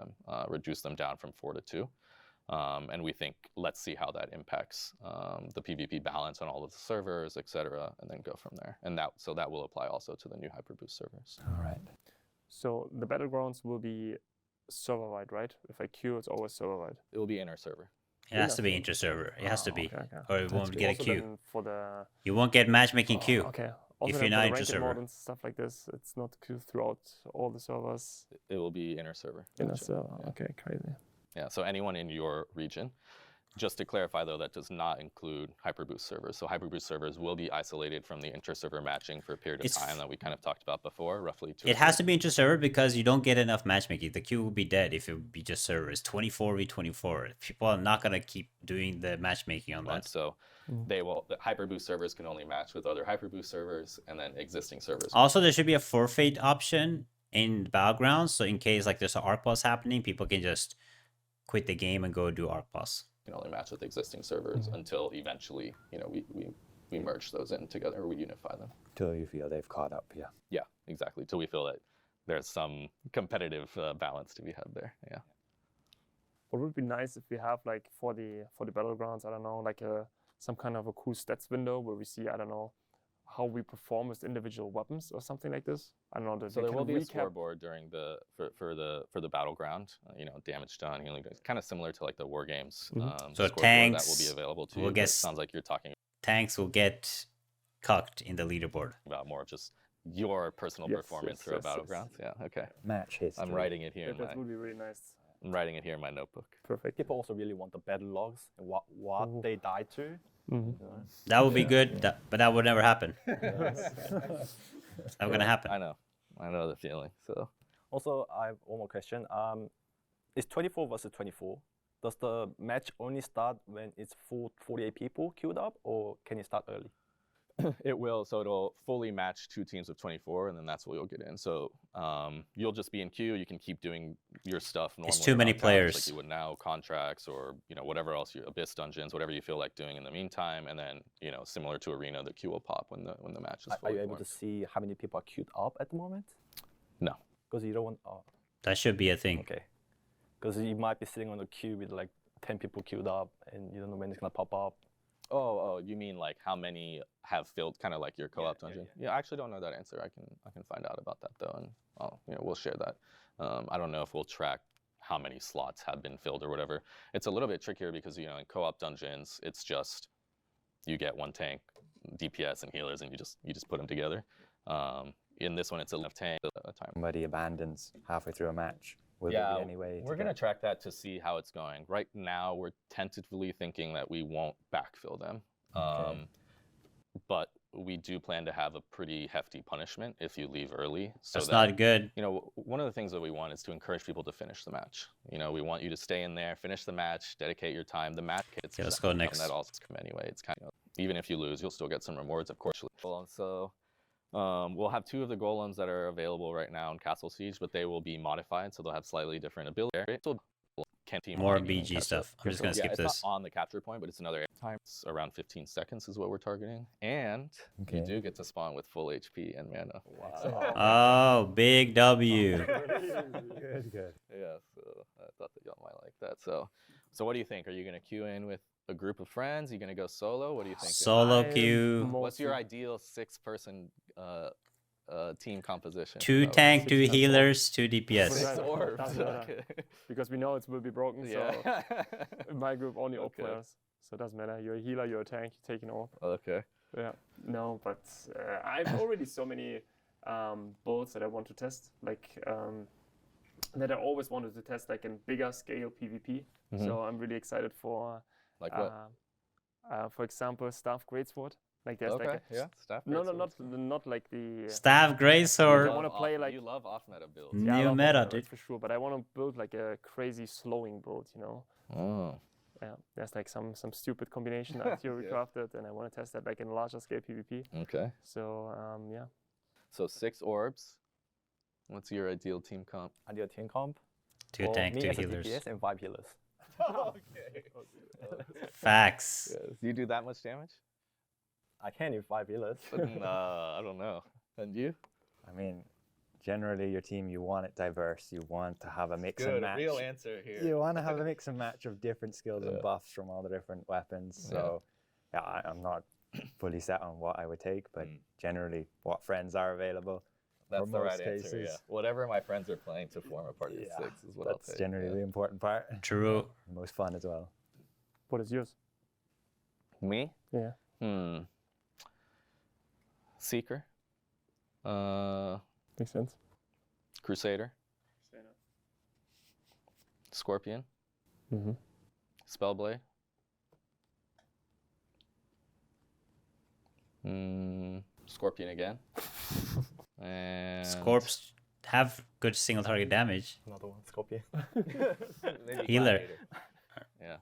them down from 4 to 2. And we think, let's see how that impacts the PvP balance on all of the servers, et cetera, and then go from there. And that will apply also to the new Hyperboost servers. All right. So the Battlegrounds will be server-wide, right? If I queue, it's always server-wide. It will be inner server. It has to be inter-server. It has to be. Okay. Or you won't get a Also queue. then for the You won't get matchmaking queue. Okay. Also if then you're for not the ranked inter-server. mode and stuff like this, it's not queued throughout all the servers It will be inner server. in a Gotcha. server. Yeah. Okay, crazy. Yeah, so anyone in your region. Just to clarify, though, that does not include Hyperboost servers. So Hyperboost servers will be isolated from the inter-server matching for a period of It's time that we kind of talked about before, roughly 2 It has to be inter-server because you don't get enough matchmaking. The queue will be dead if it would be just servers. 24v24. People are not going to keep doing the matchmaking on that. So the Hyperboost servers can only match with other Hyperboost servers, and then existing servers. Also, there should be a forfeit option in Battlegrounds. So in case like there's an ARC boss happening, people can just quit the game and go do ARC boss. Can only match with existing servers until eventually, you know, we merge those in together, or we unify them. Till you feel they've caught up, yeah. Yeah, exactly. Till we feel that there's some competitive balance to be had there. Yeah. What would be nice if we have like for the Battlegrounds, I don't know, like some kind of a cool stats window where we see, I don't know, how we perform with individual weapons or something like this. I don't know. So there will be a scoreboard during for the battleground. You know, damage done, healing, kind of similar to like the war games. So scoreboard tanks that will be available to will you. get It sounds like you're talking Tanks will get cucked in the leaderboard. about more of just your personal performance through Battlegrounds. Yeah. Okay. Match history. I'm writing it here. That would be really nice. I'm writing it here in my notebook. Perfect. People also really want the battle logs and what they died to. That would be good, but that would never happen. It's not gonna happen. I know the feeling. So Also, I have one more question. It's 24 versus 24. Does the match only start when it's full 48 people queued up, or can it start early? it will. So it'll fully match 2 teams of 24, and then that's what you'll get in. So you'll just be in queue. You can keep doing your stuff normally. It's too many around towns, players. like you would now, contracts or whatever else, Abyss dungeons, whatever you feel like doing in the meantime. And then similar to Arena, the queue will pop when the match is Are fully you able to formed. see how many people are queued up at the moment? No. Because you don't want. Oh, That should be a thing. okay. Because you might be sitting on a queue with like 10 people queued up, and you don't know when it's gonna pop up. Oh, you mean like how many have filled, kind of like your co-op Yeah, dungeon? yeah. I actually don't know that answer. I can find out about that though, and we'll share that. I don't know if we'll track how many slots have been filled or whatever. It's a little bit trickier because in co-op dungeons, it's just you get one tank, DPS and healers, and you just put them together. In this one, it's a left tank at a time. Somebody abandons halfway through a match. Will there be any way we're gonna track that to see how it's going. Right now, we're tentatively thinking that we won't backfill them, but we do plan to have a pretty hefty punishment if you leave early. So That's not good. One of the things that we want is to encourage people to finish the match. We want you to stay in there, finish the match, dedicate your time. The match kits. Okay, let's go next. That also come anyway. It's kind of even if you lose, you'll still get some rewards, of course. So. We'll have 2 of the golems that are available right now in Castle Siege, but they will be modified, so they'll have slightly different abilities. More BG stuff. I'm just gonna skip this. It's not on the capture point, but it's another time. It's around 15 seconds is what we're targeting, and you do get to spawn with full HP and mana. Wow. Oh, big W. Good. Yeah, so I thought that y'all might like that. So what do you think? Are you gonna queue in with a group of friends? Are you gonna go solo? What do you think? Solo queue. What's your ideal 6-person team composition? 2 tank, 2 healers, 2 DPS. 6 orbs. Okay. Because we know it will be broken, so in my group only orb players. So it doesn't matter. You're a healer, you're a tank, you take an orb. Okay. Yeah. No, but I've already so many builds that I want to test, that I always wanted to test, like in bigger scale PvP. So I'm really excited for, like what? For example, Staff Greatsword. Like there's Staff. No, not like the Staff Greatsword. I want to play like you love off-meta builds. New meta, dude. for sure. But I want to build like a crazy slowing build, Oh. Yeah, there's like some stupid combination that Theory crafted, and I want to test that like in larger scale PvP. Okay. So yeah. So 6 orbs. What's your ideal team comp? Ideal team comp? 2 tank, me 2 as a healers. DPS and 5 healers. Okay. Facts. Do you do that much damage? I can in 5 healers. I don't know. And you? I mean, generally your team, you want it diverse. You want to have a mix and match. Real answer here. You want to have a mix and match of different skills and buffs from all the different weapons. So I'm not fully set on what I would take, but generally what friends are available. That's for the most right answer. cases. Yeah. Whatever my friends are playing to form a party of 6 is what I'll take. That's generally the important part. True. The most fun as well. What is yours? Me? Yeah. Seeker. Makes sense. Crusader. Scorpion. Mm-hmm. Spellblade. Scorpion again. And Scorps have good single target damage. Another one, Scorpion. maybe Healer. Gladiator. Yeah.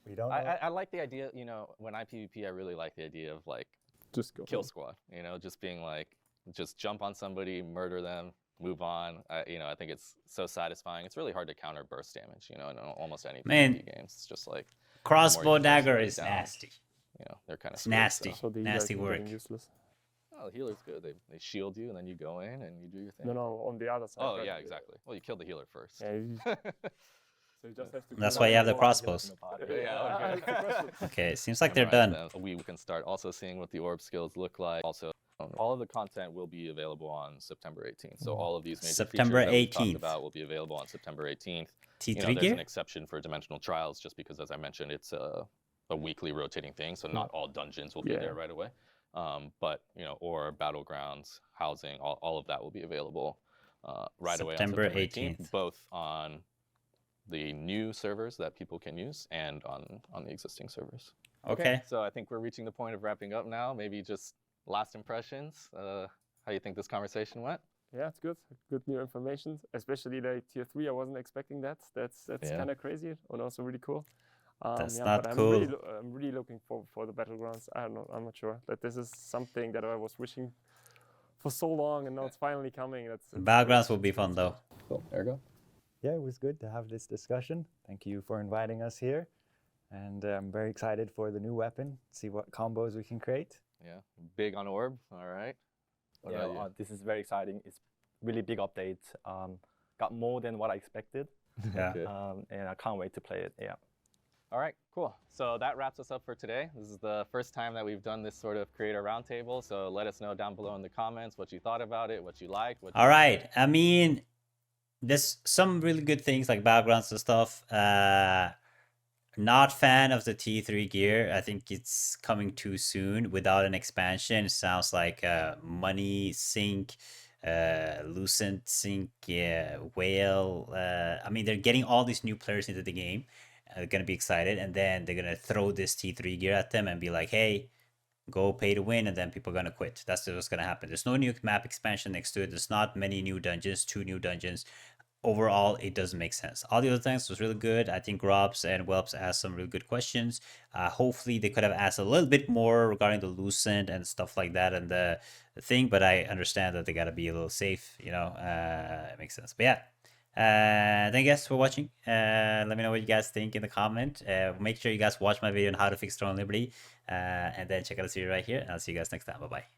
We don't know. I like the idea, when I PvP, I really like the idea of like Just go. kill squad, just being like, just jump on somebody, murder them, move on. I think it's so satisfying. It's really hard to counter burst damage, in almost any PvP games. It's just like Crossbow you dagger push is down, nasty. they're kind of It's nasty. So the Nasty healer work. getting useless. Oh, the healer's good. They shield you, and then you go in and you do your thing. No, on the other side. Oh, right? yeah, exactly. Well, you kill the healer first. Yeah, so you just have to That's why you have the crossbows. Yeah, okay. Okay, seems like they're done. We can start also seeing what the orb skills look like. Also, all of the content will be available on September 18th. So all of these major September features that we talked 18th. about will be available on September 18th. T3 There's gear? an exception for Dimensional Trials just because, as I mentioned, it's a weekly rotating thing. So not all dungeons will be there right away. But, or Battlegrounds, housing, all of that will be available right away on September September 18th, 18th. both on the new servers that people can use and on the existing servers. Okay. So I think we're reaching the point of wrapping up now. Maybe just last impressions. How do you think this conversation went? Yeah, it's good. Good new information, especially like tier 3. I wasn't expecting that. That's kind of crazy and also really cool. That's yeah, not but cool. I'm really looking for the Battlegrounds. I don't know. I'm not sure. That this is something that I was wishing for so long, and now it's finally coming. Battlegrounds will be fun though. Cool. Aragon? Yeah, it was good to have this discussion. Thank you for inviting us here. And I'm very excited for the new weapon, see what combos we can create. Yeah, big on orb. All right. What about you? This is very exciting. It's really big update. Got more than what I expected. Yeah. Okay. And I can't wait to play it. Yeah. All right, cool. So that wraps us up for today. This is the first time that we've done this sort of creator roundtable. So let us know down below in the comments what you thought about it, what you liked. What All right. I mean, there's some really good things like Battlegrounds and stuff. Not fan of the T3 gear. I think it's coming too soon without an expansion. It sounds like money sink, Lucent sink, whale. I mean, they're getting all these new players into the game. They're gonna be excited, and then they're gonna throw this T3 gear at them and be like, "Hey, go pay to win," and then people are gonna quit. That's what's gonna happen. There's no new map expansion next to it. There's not many new dungeons. 2 new dungeons. Overall, it doesn't make sense. All the other things was really good. I think Grobs and Whelps asked some really good questions. Hopefully, they could have asked a little bit more regarding the Lucent and stuff like that and the thing, but I understand that they gotta be a little safe, you know. It makes sense. But yeah. Thank you guys for watching. Let me know what you guys think in the comment. Make sure you guys watch my video on how to fix Throne Liberty. And then check out the series right here. And I'll see you guys next time. Bye-bye.